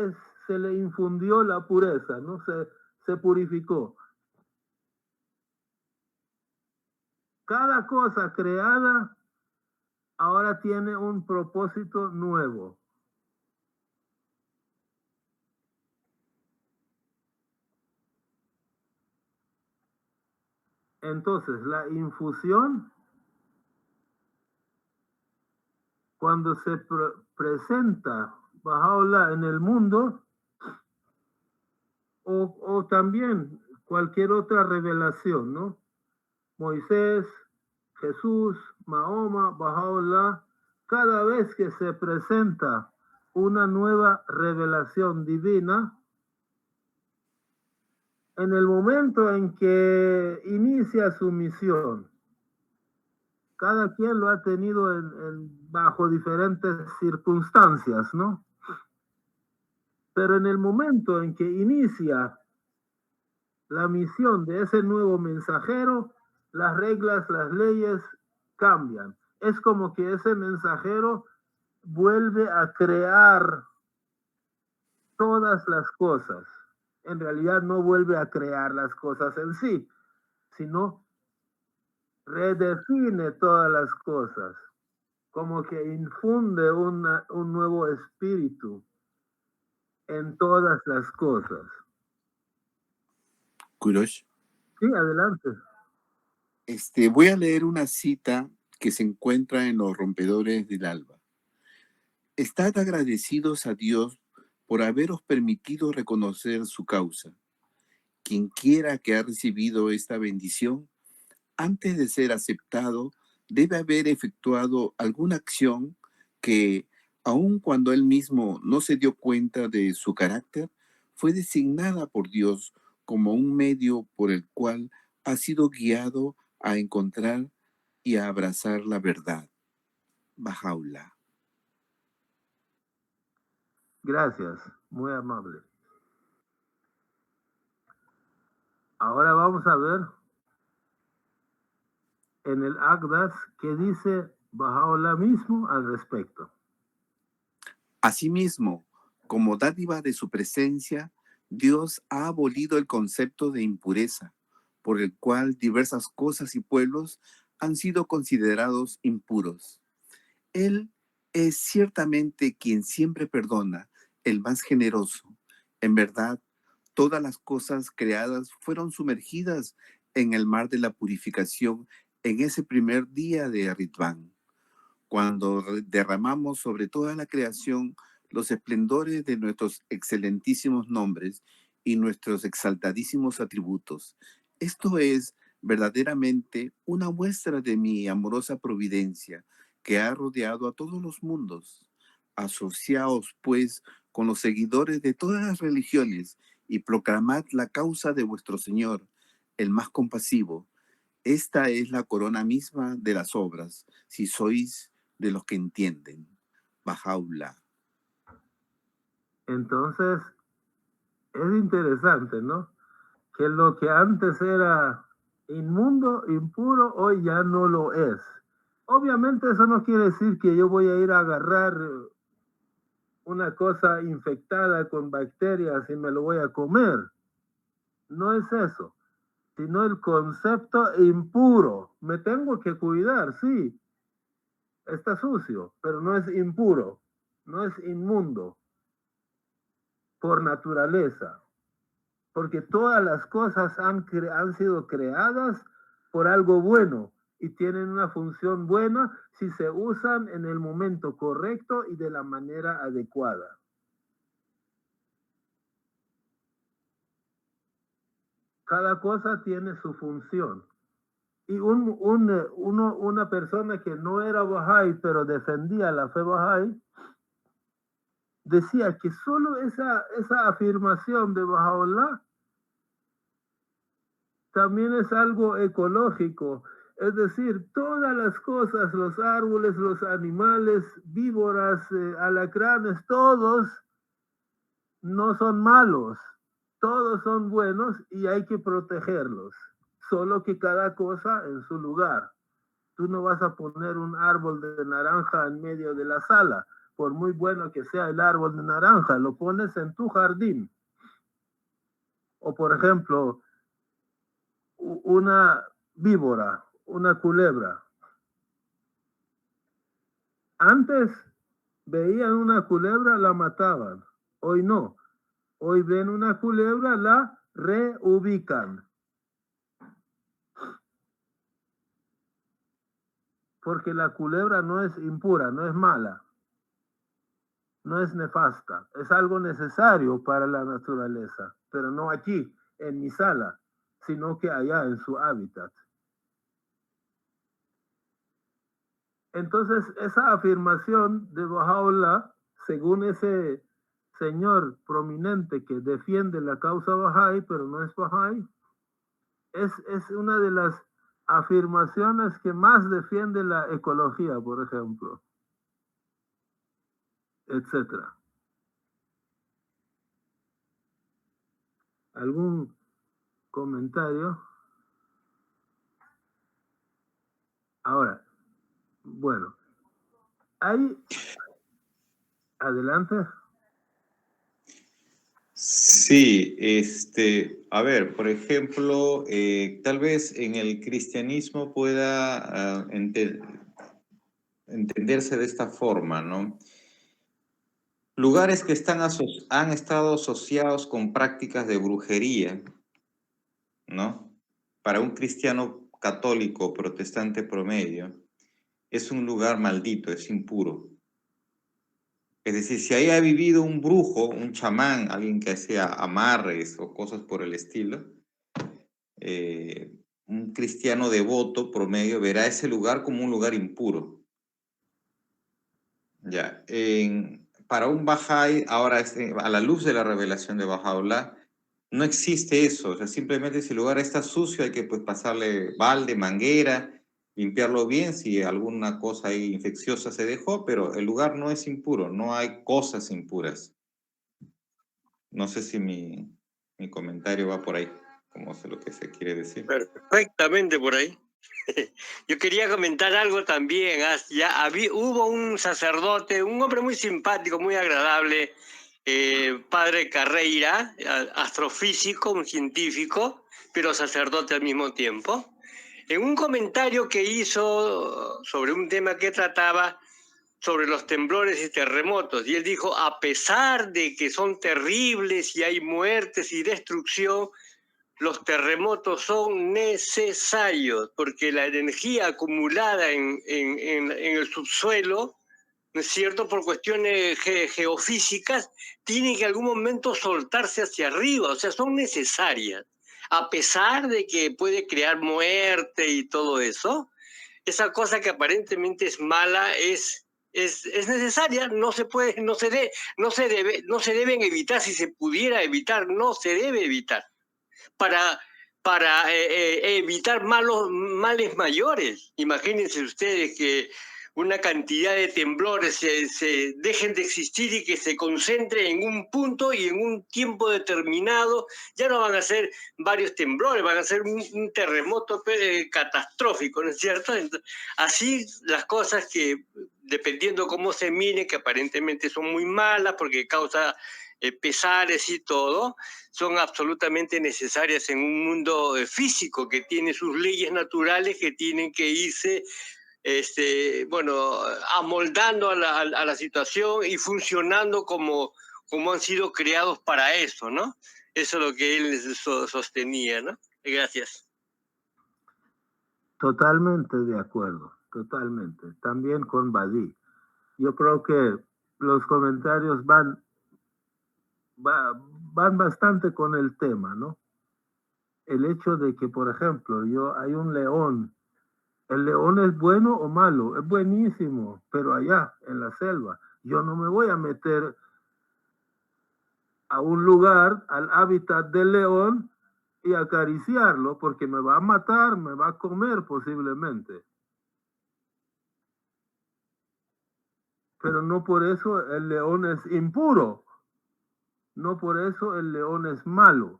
se le infundió la pureza, ¿no? Se purificó. Cada cosa creada ahora tiene un propósito nuevo. Entonces, la infusión, cuando se presenta Baha'u'lláh en el mundo, o también cualquier otra revelación, ¿no? Moisés, Jesús, Mahoma, Baha'u'lláh, cada vez que se presenta una nueva revelación divina, en el momento en que inicia su misión, cada quien lo ha tenido bajo diferentes circunstancias, ¿no? Pero en el momento en que inicia la misión de ese nuevo mensajero, las reglas, las leyes cambian. Es como que ese mensajero vuelve a crear todas las cosas. En realidad no vuelve a crear las cosas en sí, sino redefine todas las cosas, como que infunde un nuevo espíritu en todas las cosas. Kurosh. Sí, adelante. Voy a leer una cita que se encuentra en Los Rompedores del Alba. Estad agradecidos a Dios por haberos permitido reconocer su causa. Quien quiera que ha recibido esta bendición, antes de ser aceptado, debe haber efectuado alguna acción que, aun cuando él mismo no se dio cuenta de su carácter, fue designada por Dios como un medio por el cual ha sido guiado a encontrar y a abrazar la verdad. Bahá'u'lláh. Gracias, muy amable. Ahora vamos a ver en el Aqdas qué dice Baha'u'lláh mismo al respecto. Asimismo, como dádiva de su presencia, Dios ha abolido el concepto de impureza, por el cual diversas cosas y pueblos han sido considerados impuros. Él es ciertamente quien siempre perdona, el más generoso. En verdad, todas las cosas creadas fueron sumergidas en el mar de la purificación en ese primer día de Ridván, cuando derramamos sobre toda la creación los esplendores de nuestros excelentísimos nombres y nuestros exaltadísimos atributos. Esto es verdaderamente una muestra de mi amorosa providencia que ha rodeado a todos los mundos. Asociaos, pues, con los seguidores de todas las religiones y proclamad la causa de vuestro Señor, el más compasivo. Esta es la corona misma de las obras, si sois de los que entienden. Baha'u'lláh. Entonces, es interesante, ¿no? Que lo que antes era inmundo, impuro, hoy ya no lo es. Obviamente eso no quiere decir que yo voy a ir a agarrar una cosa infectada con bacterias y me lo voy a comer. No es eso, sino el concepto impuro. Me tengo que cuidar, sí. Está sucio, pero no es impuro, no es inmundo por naturaleza. Porque todas las cosas han sido creadas por algo bueno y tienen una función buena si se usan en el momento correcto y de la manera adecuada. Cada cosa tiene su función. Y una persona que no era Bahá'í, pero defendía la fe Bahá'í, decía que solo esa afirmación de Baha'u'lláh también es algo ecológico. Es decir, todas las cosas, los árboles, los animales, víboras, alacranes, todos no son malos. Todos son buenos y hay que protegerlos. Solo que cada cosa en su lugar. Tú no vas a poner un árbol de naranja en medio de la sala, por muy bueno que sea el árbol de naranja, lo pones en tu jardín. O por ejemplo, una víbora, una culebra. Antes veían una culebra, la mataban. Hoy no. Hoy ven una culebra, la reubican. Porque la culebra no es impura, no es mala, no es nefasta, es algo necesario para la naturaleza, pero no aquí, en mi sala, sino que allá en su hábitat. Entonces, esa afirmación de Baha'u'lláh, según ese señor prominente que defiende la causa Bahá'í, pero no es Bahá'í, es una de las afirmaciones que más defiende la ecología, por ejemplo, etcétera. ¿Algún comentario? Ahora, bueno, hay... Adelante. Sí, a ver, por ejemplo, tal vez en el cristianismo pueda entenderse de esta forma, ¿no? Lugares que han estado asociados con prácticas de brujería, ¿no? Para un cristiano católico protestante promedio, es un lugar maldito, es impuro. Es decir, si ahí ha vivido un brujo, un chamán, alguien que hacía amarres o cosas por el estilo, un cristiano devoto promedio verá ese lugar como un lugar impuro. Ya, para un Bahá'í, ahora a la luz de la revelación de Baha'u'lláh, no existe eso. O sea, simplemente si el lugar está sucio hay que pues, pasarle balde, manguera, limpiarlo bien si alguna cosa ahí infecciosa se dejó, pero el lugar no es impuro, no hay cosas impuras. No sé si mi comentario va por ahí, como sé lo que se quiere decir. Perfectamente por ahí. Yo quería comentar algo también. Hubo un sacerdote, un hombre muy simpático, muy agradable, padre Carreira, astrofísico, un científico, pero sacerdote al mismo tiempo. En un comentario que hizo sobre un tema que trataba sobre los temblores y terremotos, y él dijo, a pesar de que son terribles y hay muertes y destrucción, los terremotos son necesarios porque la energía acumulada en el subsuelo, ¿no es cierto?, por cuestiones geofísicas, tiene que en algún momento soltarse hacia arriba, o sea, son necesarias. A pesar de que puede crear muerte y todo eso, esa cosa que aparentemente es mala es necesaria, no se deben evitar. Si se pudiera evitar, no se debe evitar para evitar males mayores. Imagínense ustedes que una cantidad de temblores se dejen de existir y que se concentre en un punto y en un tiempo determinado. Ya no van a ser varios temblores, van a ser un terremoto catastrófico, ¿no es cierto? Entonces, así las cosas que, dependiendo cómo se mire, que aparentemente son muy malas porque causa pesares y todo, son absolutamente necesarias en un mundo físico que tiene sus leyes naturales que tienen que irse amoldando a la situación y funcionando como han sido creados para eso, ¿no? Eso es lo que él sostenía, ¿no? Gracias. Totalmente de acuerdo, totalmente. También con Badí. Yo creo que los comentarios van bastante con el tema, ¿no? El hecho de que, por ejemplo, hay un león. ¿El león es bueno o malo? Es buenísimo, pero allá, en la selva, yo no me voy a meter a un lugar, al hábitat del león, y acariciarlo, porque me va a matar, me va a comer posiblemente. Pero no por eso el león es impuro. No por eso el león es malo.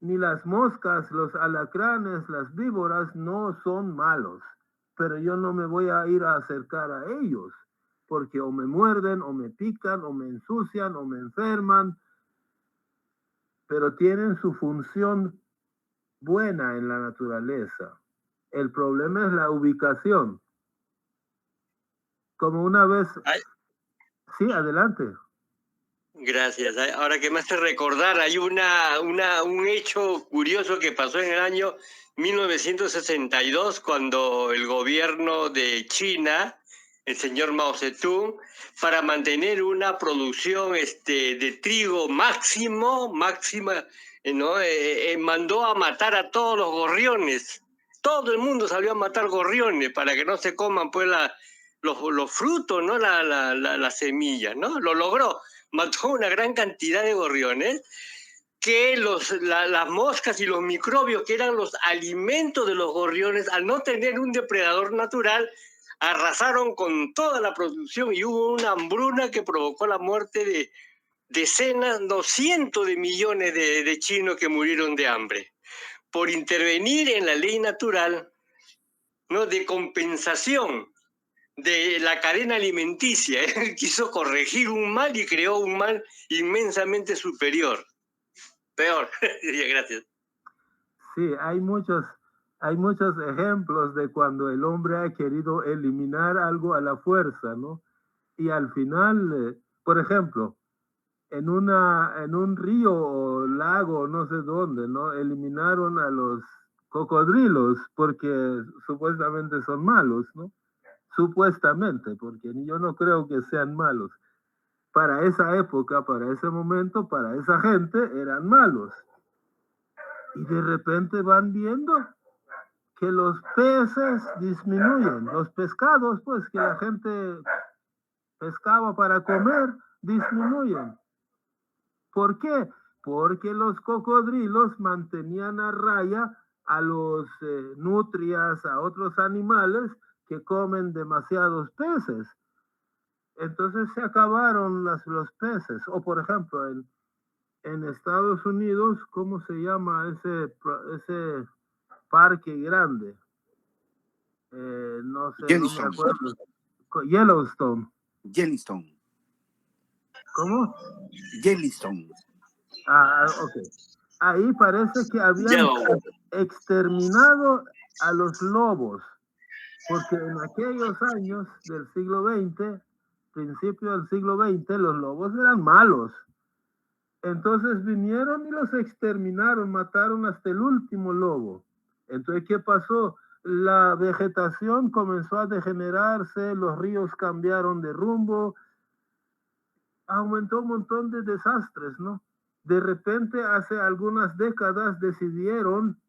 Ni las moscas, los alacranes, las víboras no son malos. Pero yo no me voy a ir a acercar a ellos, porque o me muerden, o me pican, o me ensucian, o me enferman. Pero tienen su función buena en la naturaleza. El problema es la ubicación. Como una vez... Sí, adelante. Gracias. Ahora que me hace recordar, hay un hecho curioso que pasó en el año 1962, cuando el gobierno de China, el señor Mao Zedong, para mantener una producción de trigo máxima, ¿no? Mandó a matar a todos los gorriones. Todo el mundo salió a matar gorriones para que no se coman pues los frutos, ¿no? Las semillas, ¿no? Lo logró. Mató una gran cantidad de gorriones que las moscas y los microbios, que eran los alimentos de los gorriones, al no tener un depredador natural, arrasaron con toda la producción y hubo una hambruna que provocó la muerte decenas, no, cientos de millones de chinos que murieron de hambre por intervenir en la ley natural, ¿no?, de compensación de la cadena alimenticia. Él quiso corregir un mal y creó un mal inmensamente superior. Peor. Gracias. Sí, hay muchos ejemplos de cuando el hombre ha querido eliminar algo a la fuerza, ¿no? Y al final, por ejemplo, en un río o lago, no sé dónde, ¿no? Eliminaron a los cocodrilos porque supuestamente son malos, ¿no? Supuestamente, porque yo no creo que sean malos. Para esa época, para ese momento, para esa gente, eran malos. Y de repente van viendo que los peces disminuyen, los pescados, pues, que la gente pescaba para comer, disminuyen. ¿Por qué? Porque los cocodrilos mantenían a raya a los nutrias, a otros animales que comen demasiados peces. Entonces se acabaron los peces. O por ejemplo, en Estados Unidos, ¿cómo se llama ese parque grande? No sé, no me acuerdo. Yellowstone. Yellowstone. ¿Cómo? Yellowstone. Ah, ok. Ahí parece que habían exterminado a los lobos, porque en aquellos años del siglo XX, principio del siglo XX, los lobos eran malos. Entonces vinieron y los exterminaron, mataron hasta el último lobo. Entonces, ¿qué pasó? La vegetación comenzó a degenerarse, los ríos cambiaron de rumbo, aumentó un montón de desastres, ¿no? De repente, hace algunas décadas decidieron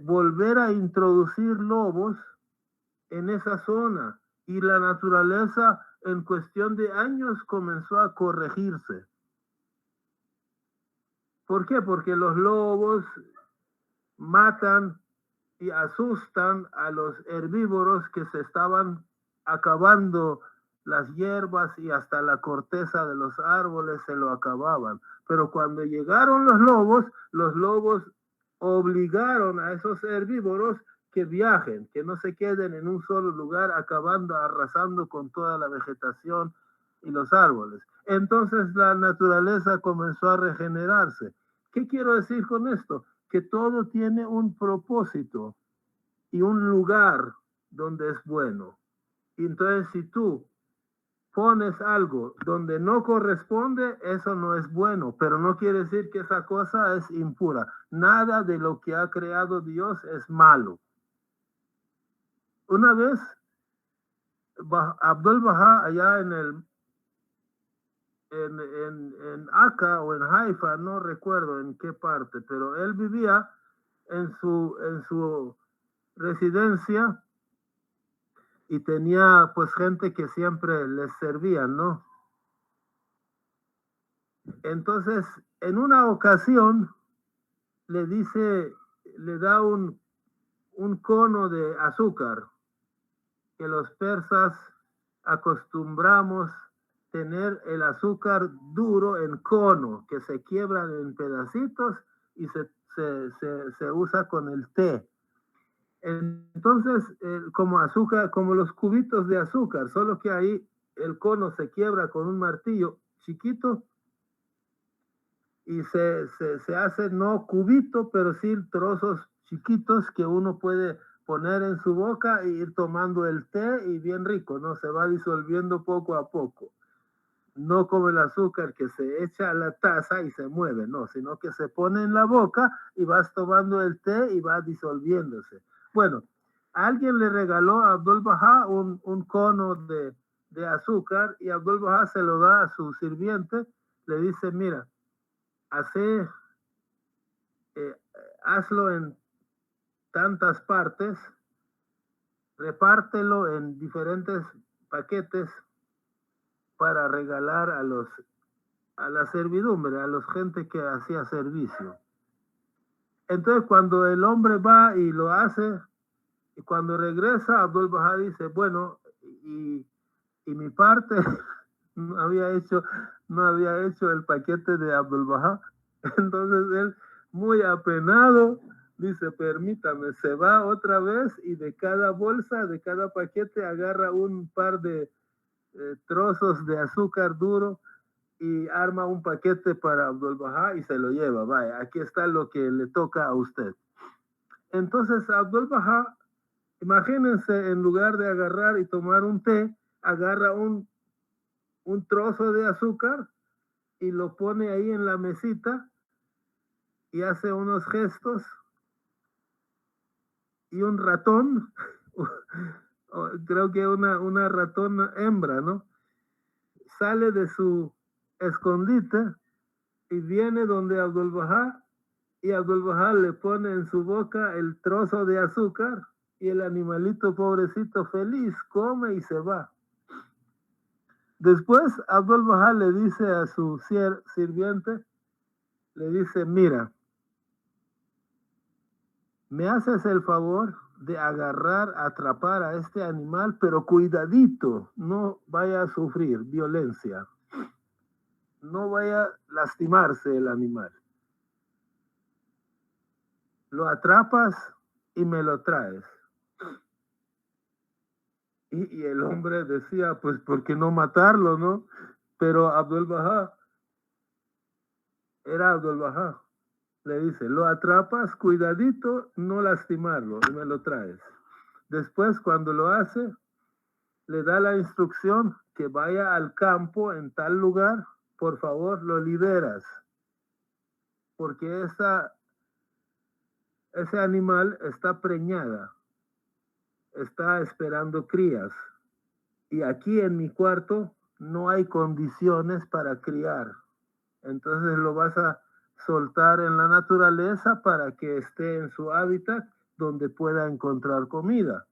volver a introducir lobos en esa zona y la naturaleza en cuestión de años comenzó a corregirse. ¿Por qué? Porque los lobos matan y asustan a los herbívoros que se estaban acabando las hierbas y hasta la corteza de los árboles se lo acababan. Pero cuando llegaron los lobos obligaron a esos herbívoros que viajen, que no se queden en un solo lugar acabando, arrasando con toda la vegetación y los árboles. Entonces la naturaleza comenzó a regenerarse. ¿Qué quiero decir con esto? Que todo tiene un propósito y un lugar donde es bueno. Y entonces si tú pones algo donde no corresponde, eso no es bueno, pero no quiere decir que esa cosa es impura. Nada de lo que ha creado Dios es malo. Una vez, Abdul Baha, allá en Acá o en Haifa, no recuerdo en qué parte, pero él vivía en su residencia y tenía pues gente que siempre les servía, ¿no? Entonces, en una ocasión le da un cono de azúcar que los persas acostumbramos tener el azúcar duro en cono, que se quiebran en pedacitos y se usa con el té. Entonces, como azúcar, como los cubitos de azúcar, solo que ahí el cono se quiebra con un martillo chiquito y se hace no cubito, pero sí trozos chiquitos que uno puede poner en su boca e ir tomando el té y bien rico, ¿no? Se va disolviendo poco a poco. No como el azúcar que se echa a la taza y se mueve, no, sino que se pone en la boca y vas tomando el té y va disolviéndose. Bueno, alguien le regaló a Abdul Baha un cono de azúcar y Abdul Baha se lo da a su sirviente, le dice, mira, hazlo en tantas partes, repártelo en diferentes paquetes para regalar a la servidumbre, a los gente que hacía servicio. Entonces cuando el hombre va y lo hace, y cuando regresa, Abdul Baha dice, bueno, y mi parte, no había hecho el paquete de Abdul Baha. Entonces él, muy apenado, dice, permítame, se va otra vez y de cada bolsa, de cada paquete, agarra un par de trozos de azúcar duro y arma un paquete para Abdul Baha y se lo lleva. Vaya, aquí está lo que le toca a usted. Entonces Abdul Baha, imagínense, en lugar de agarrar y tomar un té, agarra un trozo de azúcar y lo pone ahí en la mesita y hace unos gestos y un ratón, creo que una ratón hembra, ¿no? Sale de su escondite y viene donde Abdul Baha y Abdul Baha le pone en su boca el trozo de azúcar y el animalito pobrecito feliz come y se va. Después Abdul Baha le dice a su sirviente, le dice, mira, me haces el favor de atrapar a este animal, pero cuidadito, no vaya a sufrir violencia, no vaya a lastimarse el animal. Lo atrapas y me lo traes. Y el hombre decía, pues, ¿por qué no matarlo, no? Pero Abdul Baha, era Abdul Baha, le dice, lo atrapas, cuidadito, no lastimarlo, y me lo traes. Después, cuando lo hace, le da la instrucción que vaya al campo en tal lugar, por favor, lo liberas, porque ese animal está preñada, está esperando crías, y aquí en mi cuarto no hay condiciones para criar. Entonces lo vas a soltar en la naturaleza para que esté en su hábitat donde pueda encontrar comida.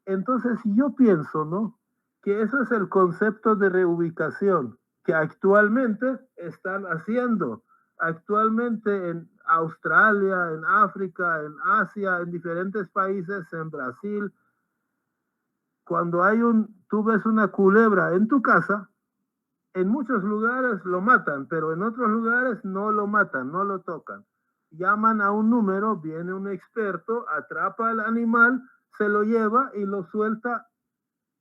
Entonces yo pienso, ¿no?, que eso es el concepto de reubicación que actualmente están haciendo. Actualmente en Australia, en África, en Asia, en diferentes países, en Brasil, cuando tú ves una culebra en tu casa, en muchos lugares lo matan, pero en otros lugares no lo matan, no lo tocan. Llaman a un número, viene un experto, atrapa al animal, se lo lleva y lo suelta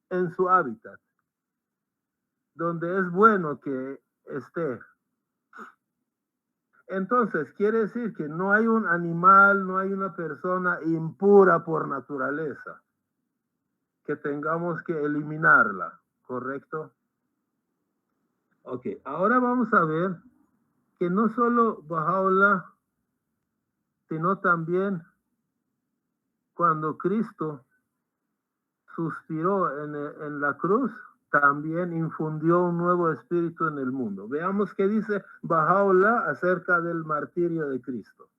en su hábitat, donde es bueno que esté. Entonces, quiere decir que no hay un animal, no hay una persona impura por naturaleza, que tengamos que eliminarla, ¿correcto? Ok, ahora vamos a ver que no solo Baha'u'lláh, sino también cuando Cristo suspiró en la cruz, también infundió un nuevo espíritu en el mundo. Veamos qué dice Baha'u'lláh acerca del martirio de Cristo.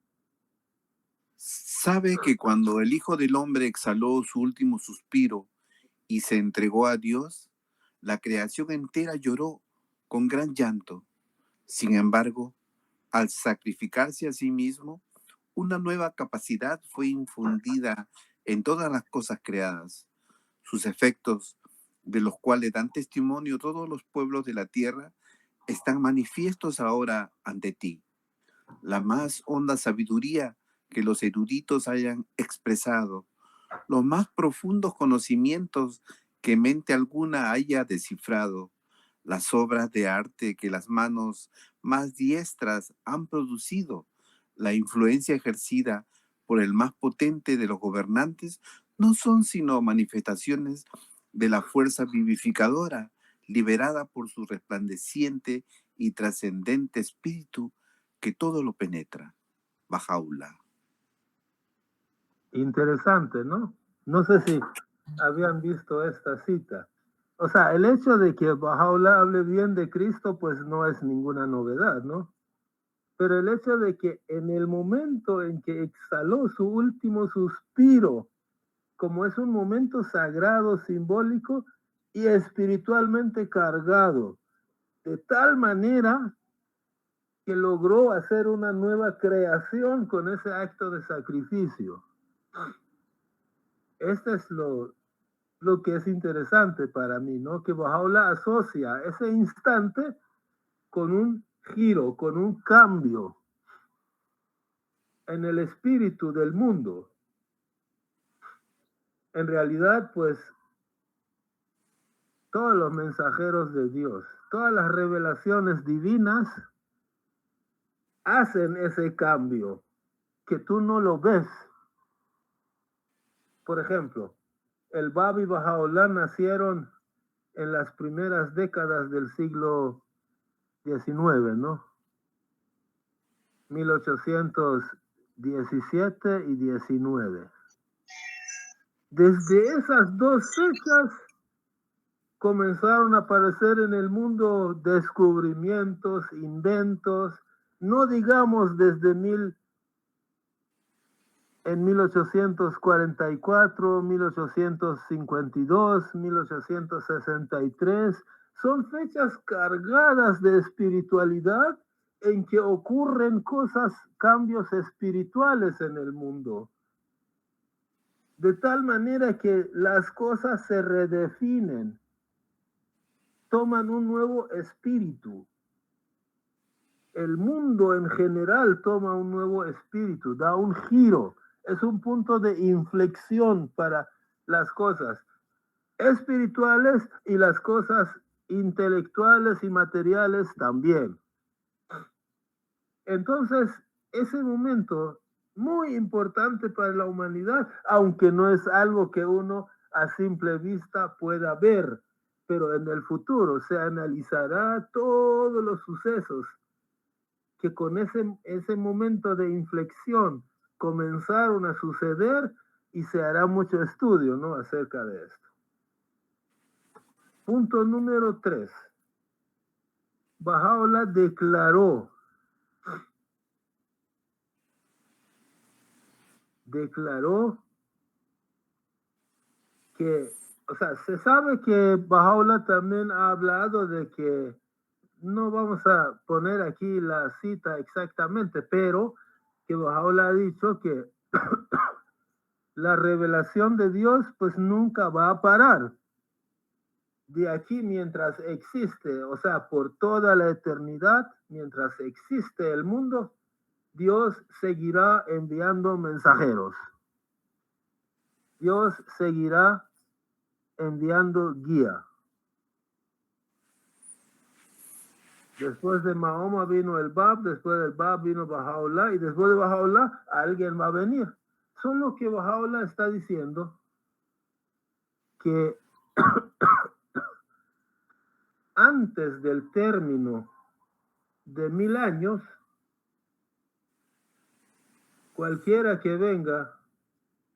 Sabe que cuando el Hijo del Hombre exhaló su último suspiro y se entregó a Dios, la creación entera lloró con gran llanto. Sin embargo, al sacrificarse a sí mismo, una nueva capacidad fue infundida en todas las cosas creadas. Sus efectos, de los cuales dan testimonio todos los pueblos de la tierra, están manifiestos ahora ante ti. La más honda sabiduría que los eruditos hayan expresado, los más profundos conocimientos que mente alguna haya descifrado, las obras de arte que las manos más diestras han producido, la influencia ejercida por el más potente de los gobernantes, no son sino manifestaciones de la fuerza vivificadora liberada por su resplandeciente y trascendente espíritu que todo lo penetra. Baha'u'lláh. Interesante, ¿no? No sé si habían visto esta cita. O sea, el hecho de que Baha'u'lláh hable bien de Cristo, pues no es ninguna novedad, ¿no? Pero el hecho de que en el momento en que exhaló su último suspiro, como es un momento sagrado, simbólico y espiritualmente cargado, de tal manera que logró hacer una nueva creación con ese acto de sacrificio. Este es lo lo que es interesante para mí, ¿no? Que Baha'u'lláh asocia ese instante con un giro, con un cambio en el espíritu del mundo. En realidad, pues, todos los mensajeros de Dios, todas las revelaciones divinas hacen ese cambio que tú no lo ves. Por ejemplo, el Bab y Baha'u'lláh nacieron en las primeras décadas del siglo XIX, ¿no? 1817 y 19. Desde esas dos fechas comenzaron a aparecer en el mundo descubrimientos, inventos, no digamos desde en 1844, 1852, 1863, son fechas cargadas de espiritualidad en que ocurren cosas, cambios espirituales en el mundo. De tal manera que las cosas se redefinen, toman un nuevo espíritu. El mundo en general toma un nuevo espíritu, da un giro. Es un punto de inflexión para las cosas espirituales y las cosas intelectuales y materiales también. Entonces, ese momento muy importante para la humanidad, aunque no es algo que uno a simple vista pueda ver, pero en el futuro se analizará todos los sucesos que con ese momento de inflexión comenzaron a suceder y se hará mucho estudio, ¿no?, acerca de esto. Punto número 3. Baha'u'lláh declaró que, o sea, se sabe que Baha'u'lláh también ha hablado de que, no vamos a poner aquí la cita exactamente, pero que Baha'u'lláh ha dicho que la revelación de Dios pues nunca va a parar. De aquí mientras existe, o sea, por toda la eternidad, mientras existe el mundo, Dios seguirá enviando mensajeros. Dios seguirá enviando guía. Después de Mahoma vino el Bab, después del Bab vino Baha'u'lláh y después de Baha'u'lláh alguien va a venir. Solo que Baha'u'lláh está diciendo que antes del término de 1000 años, cualquiera que venga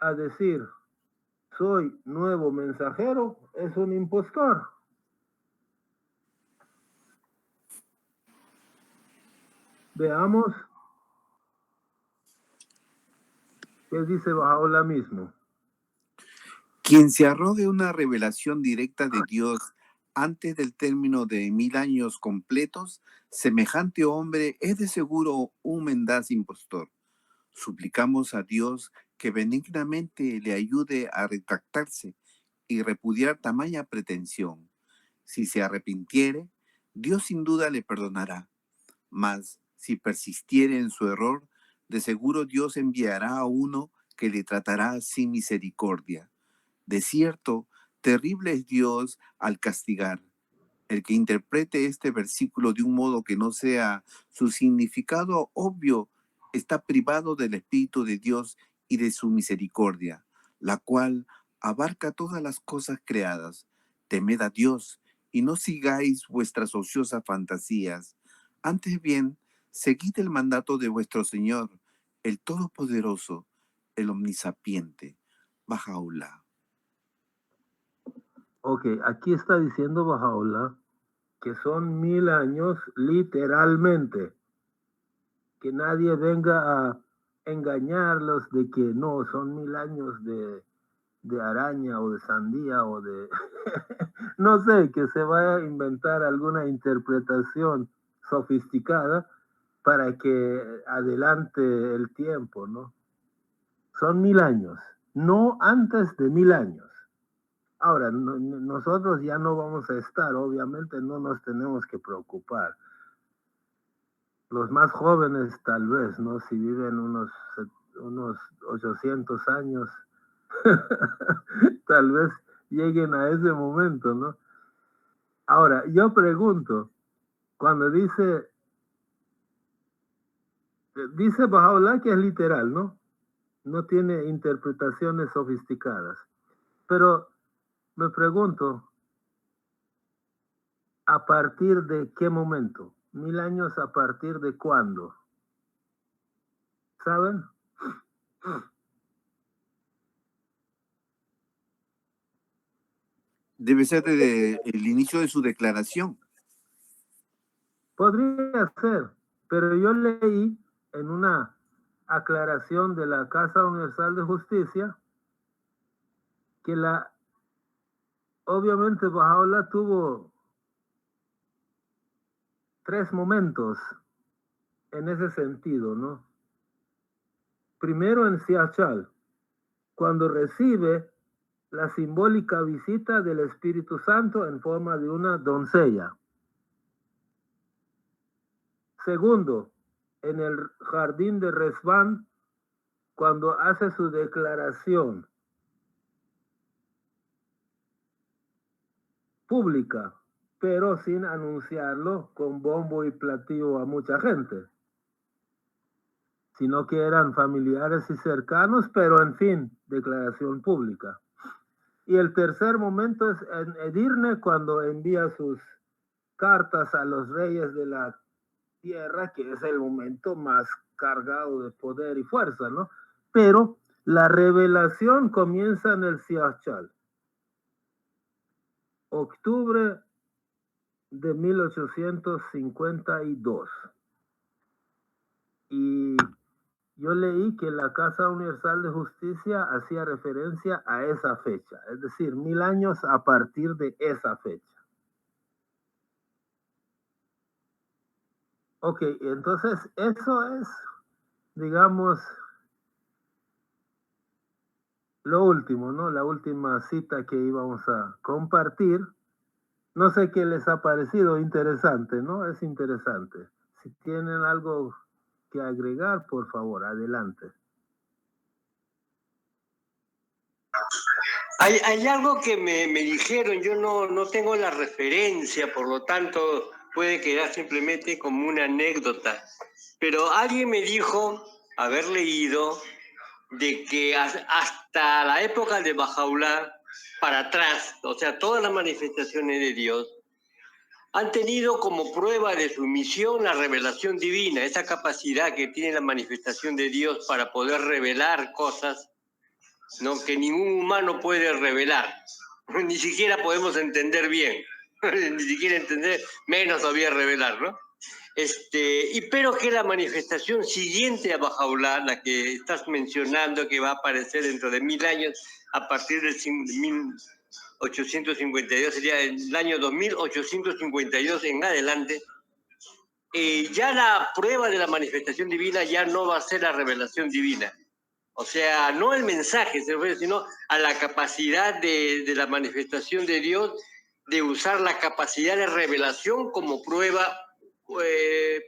a decir soy nuevo mensajero es un impostor. Veamos qué dice Baha'u'lláh mismo. Quien se arrogue una revelación directa de Dios antes del término de 1000 años completos, semejante hombre es de seguro un mendaz impostor. Suplicamos a Dios que benignamente le ayude a retractarse y repudiar tamaña pretensión. Si se arrepintiere, Dios sin duda le perdonará. Mas si persistiere en su error, de seguro Dios enviará a uno que le tratará sin misericordia. De cierto, terrible es Dios al castigar. El que interprete este versículo de un modo que no sea su significado obvio está privado del Espíritu de Dios y de su misericordia, la cual abarca todas las cosas creadas. Temed a Dios y no sigáis vuestras ociosas fantasías. Antes bien, seguid el mandato de vuestro Señor, el Todopoderoso, el Omnisapiente, Baha'u'lláh. Ok, aquí está diciendo Baha'u'lláh que son 1000 años literalmente. Que nadie venga a engañarlos de que no, son 1000 años de araña o de sandía o de... no sé, que se vaya a inventar alguna interpretación sofisticada para que adelante el tiempo, ¿no? Son 1000 años, no antes de 1000 años. Ahora, nosotros ya no vamos a estar, obviamente no nos tenemos que preocupar. Los más jóvenes tal vez, ¿no? Si viven unos 800 años, tal vez lleguen a ese momento, ¿no? Ahora, yo pregunto, cuando dice Baha'u'lláh que es literal, ¿no? No tiene interpretaciones sofisticadas. Pero me pregunto, ¿a partir de qué momento? 1000 años a partir de cuándo? ¿Saben? Debe ser desde el inicio de su declaración. Podría ser, pero yo leí en una aclaración de la Casa Universal de Justicia que obviamente Baha'u'lláh tuvo 3 momentos en ese sentido, ¿no? Primero en Siachal, cuando recibe la simbólica visita del Espíritu Santo en forma de una doncella. Segundo, en el jardín de Resván, cuando hace su declaración pública, pero sin anunciarlo con bombo y platillo a mucha gente, sino que eran familiares y cercanos, pero en fin, declaración pública. Y el tercer momento es en Edirne, cuando envía sus cartas a los reyes de la tierra, que es el momento más cargado de poder y fuerza, ¿no? Pero la revelación comienza en el Siachal, octubre de 1852. Y yo leí que la Casa Universal de Justicia hacía referencia a esa fecha, es decir, 1000 años a partir de esa fecha. Ok, entonces eso es, digamos, lo último, ¿no? La última cita que íbamos a compartir. No sé qué les ha parecido, interesante, ¿no? Es interesante. Si tienen algo que agregar, por favor, adelante. Hay algo que me dijeron, yo no tengo la referencia, por lo tanto puede quedar simplemente como una anécdota, pero alguien me dijo haber leído de que hasta la época de Baha'u'lláh para atrás, o sea, todas las manifestaciones de Dios, han tenido como prueba de su misión la revelación divina, esa capacidad que tiene la manifestación de Dios para poder revelar cosas, ¿no?, que ningún humano puede revelar, ni siquiera podemos entender bien, ni siquiera entender, menos todavía revelar, ¿no? Pero que la manifestación siguiente a Baha'u'lláh, la que estás mencionando, que va a aparecer dentro de 1000 años, a partir del 1852, sería el año 2852 en adelante, ya la prueba de la manifestación divina ya no va a ser la revelación divina. O sea, no el mensaje, sino a la capacidad de la manifestación de Dios de usar la capacidad de revelación como prueba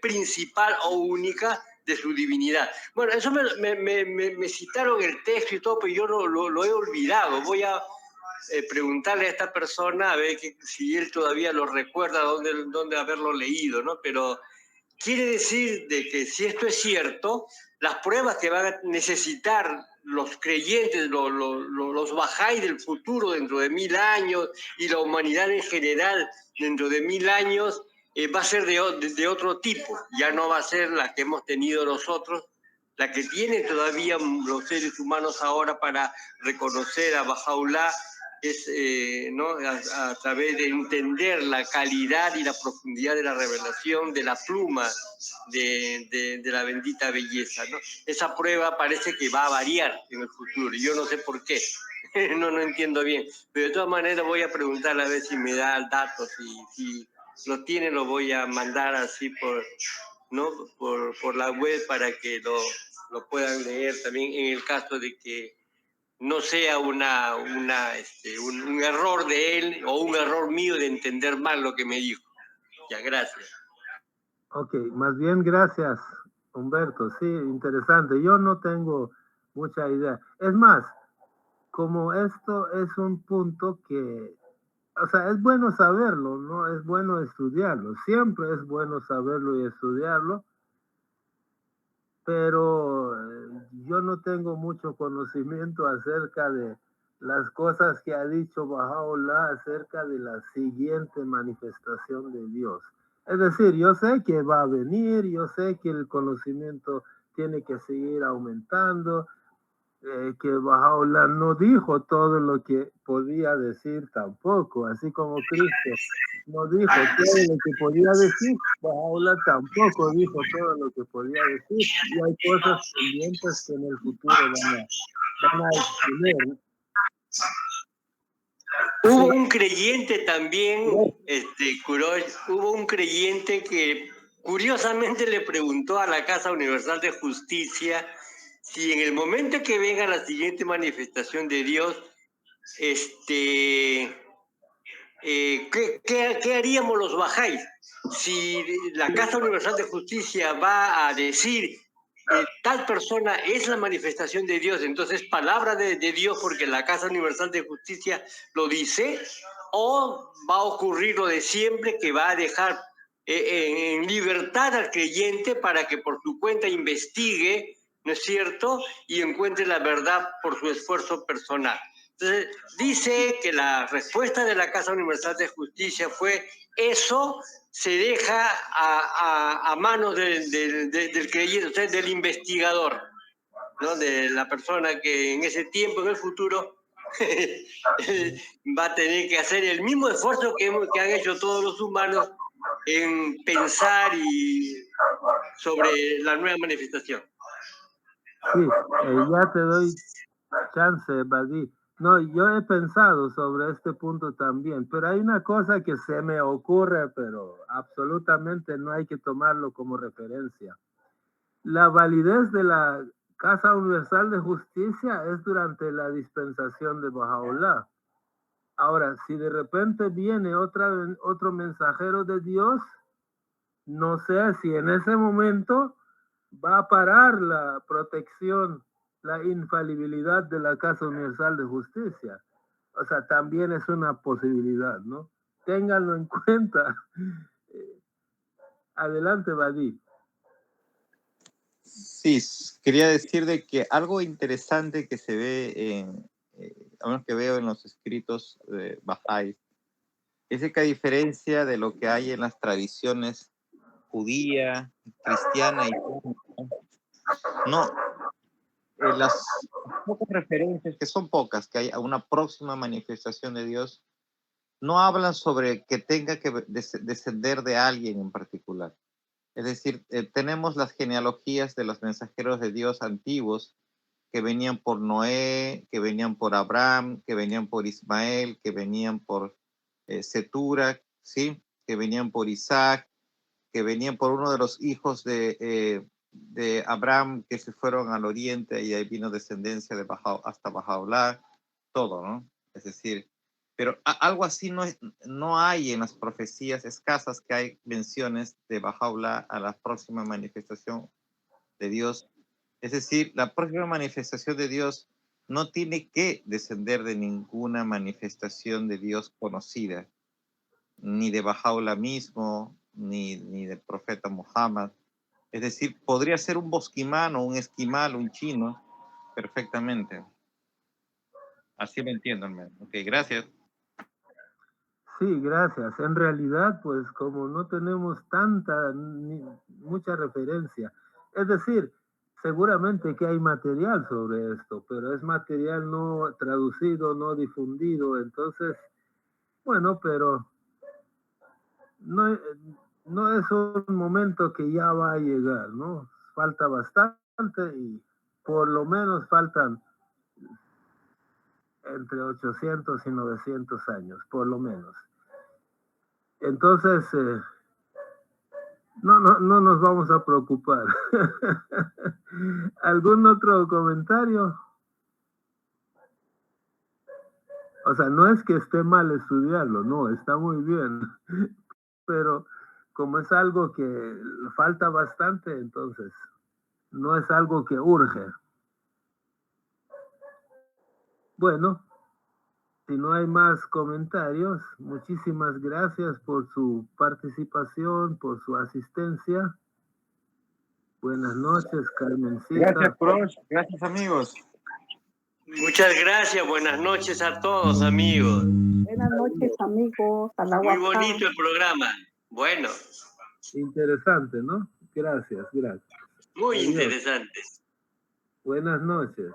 principal o única de su divinidad. Bueno, eso me citaron el texto y todo, pero yo lo he olvidado. Voy a preguntarle a esta persona a ver si él todavía lo recuerda, dónde haberlo leído, ¿no? Pero quiere decir de que si esto es cierto, las pruebas que van a necesitar los creyentes, los Bahá'í del futuro dentro de 1000 años y la humanidad en general dentro de 1000 años va a ser de otro tipo. Ya no va a ser la que hemos tenido nosotros, la que tienen todavía los seres humanos ahora para reconocer a Baha'u'lláh, es ¿no? a través de entender la calidad y la profundidad de la revelación de la pluma de la bendita belleza, ¿no? Esa prueba parece que va a variar en el futuro, y yo no sé por qué, no entiendo bien, pero de todas maneras voy a preguntarle a ver si me da datos, si lo tiene lo voy a mandar así por la web para que lo puedan leer también en el caso de que no sea un error de él o un error mío de entender mal lo que me dijo. Ya, gracias. Ok, más bien gracias, Humberto. Sí, interesante. Yo no tengo mucha idea. Es más, como esto es un punto que, o sea, es bueno saberlo, ¿no? Es bueno estudiarlo. Siempre es bueno saberlo y estudiarlo, pero yo no tengo mucho conocimiento acerca de las cosas que ha dicho Baha'u'lláh acerca de la siguiente manifestación de Dios. Es decir, yo sé que va a venir, yo sé que el conocimiento tiene que seguir aumentando, que Baha'u'lláh no dijo todo lo que podía decir tampoco, así como Cristo no dijo todo lo que podía decir, Baha'u'lláh tampoco dijo todo lo que podía decir, y hay cosas pendientes que en el futuro van a exponer. Hubo un creyente también, Kurosh, hubo un creyente que curiosamente le preguntó a la Casa Universal de Justicia si en el momento que venga la siguiente manifestación de Dios, ¿qué haríamos los bajáis? Si la Casa Universal de Justicia va a decir tal persona es la manifestación de Dios, entonces palabra de Dios porque la Casa Universal de Justicia lo dice, o va a ocurrir lo de siempre, que va a dejar en libertad al creyente para que por su cuenta investigue, ¿no es cierto?, y encuentre la verdad por su esfuerzo personal. Entonces, dice que la respuesta de la Casa Universal de Justicia fue: eso se deja a manos del creyente, o sea, del investigador, ¿no?, de la persona que en ese tiempo, en el futuro, va a tener que hacer el mismo esfuerzo que han hecho todos los humanos en pensar sobre la nueva manifestación. Sí, ya te doy chance, Badí. No, yo he pensado sobre este punto también, pero hay una cosa que se me ocurre, pero absolutamente no hay que tomarlo como referencia. La validez de la Casa Universal de Justicia es durante la dispensación de Baha'u'lláh. Ahora, si de repente viene otro mensajero de Dios, no sé si en ese momento va a parar la protección, la infalibilidad de la Casa Universal de Justicia. O sea, también es una posibilidad, ¿no? Ténganlo en cuenta. Adelante, Badí. Sí, quería decir de que algo interesante que se ve a menos que veo en los escritos de Bahá'í, es de que a diferencia de lo que hay en las tradiciones judía, cristiana y no, las pocas referencias, que son pocas, que hay a una próxima manifestación de Dios, no hablan sobre que tenga que descender de alguien en particular. Es decir, tenemos las genealogías de los mensajeros de Dios antiguos que venían por Noé, que venían por Abraham, que venían por Ismael, que venían por Setura, ¿sí? Que venían por Isaac, que venían por uno de los hijos de Abraham que se fueron al oriente y ahí vino descendencia de hasta Baha'u'lláh, todo, ¿no? Es decir, pero algo así no hay en las profecías escasas que hay menciones de Baha'u'lláh a la próxima manifestación de Dios. Es decir, la próxima manifestación de Dios no tiene que descender de ninguna manifestación de Dios conocida, ni de Baha'u'lláh mismo, ni del profeta Muhammad. Es decir, podría ser un bosquimano, un esquimal, un chino, perfectamente. Así lo entiendo, hermano. Ok, gracias. Sí, gracias. En realidad, pues como no tenemos mucha referencia, es decir, seguramente que hay material sobre esto, pero es material no traducido, no difundido, entonces, bueno, pero no, no es un momento que ya va a llegar, ¿no? Falta bastante y por lo menos faltan entre 800 y 900 años, por lo menos. Entonces, no nos vamos a preocupar. ¿Algún otro comentario? O sea, no es que esté mal estudiarlo, no, está muy bien. Pero como es algo que falta bastante, entonces no es algo que urge. Bueno, si no hay más comentarios, muchísimas gracias por su participación, por su asistencia. Buenas noches, Carmencita. Gracias, Prof. Gracias, amigos. Muchas gracias, buenas noches a todos, amigos. Buenas noches, amigos. Muy bonito el programa. Bueno. Interesante, ¿no? Gracias, gracias. Muy Adiós. interesante. Buenas noches.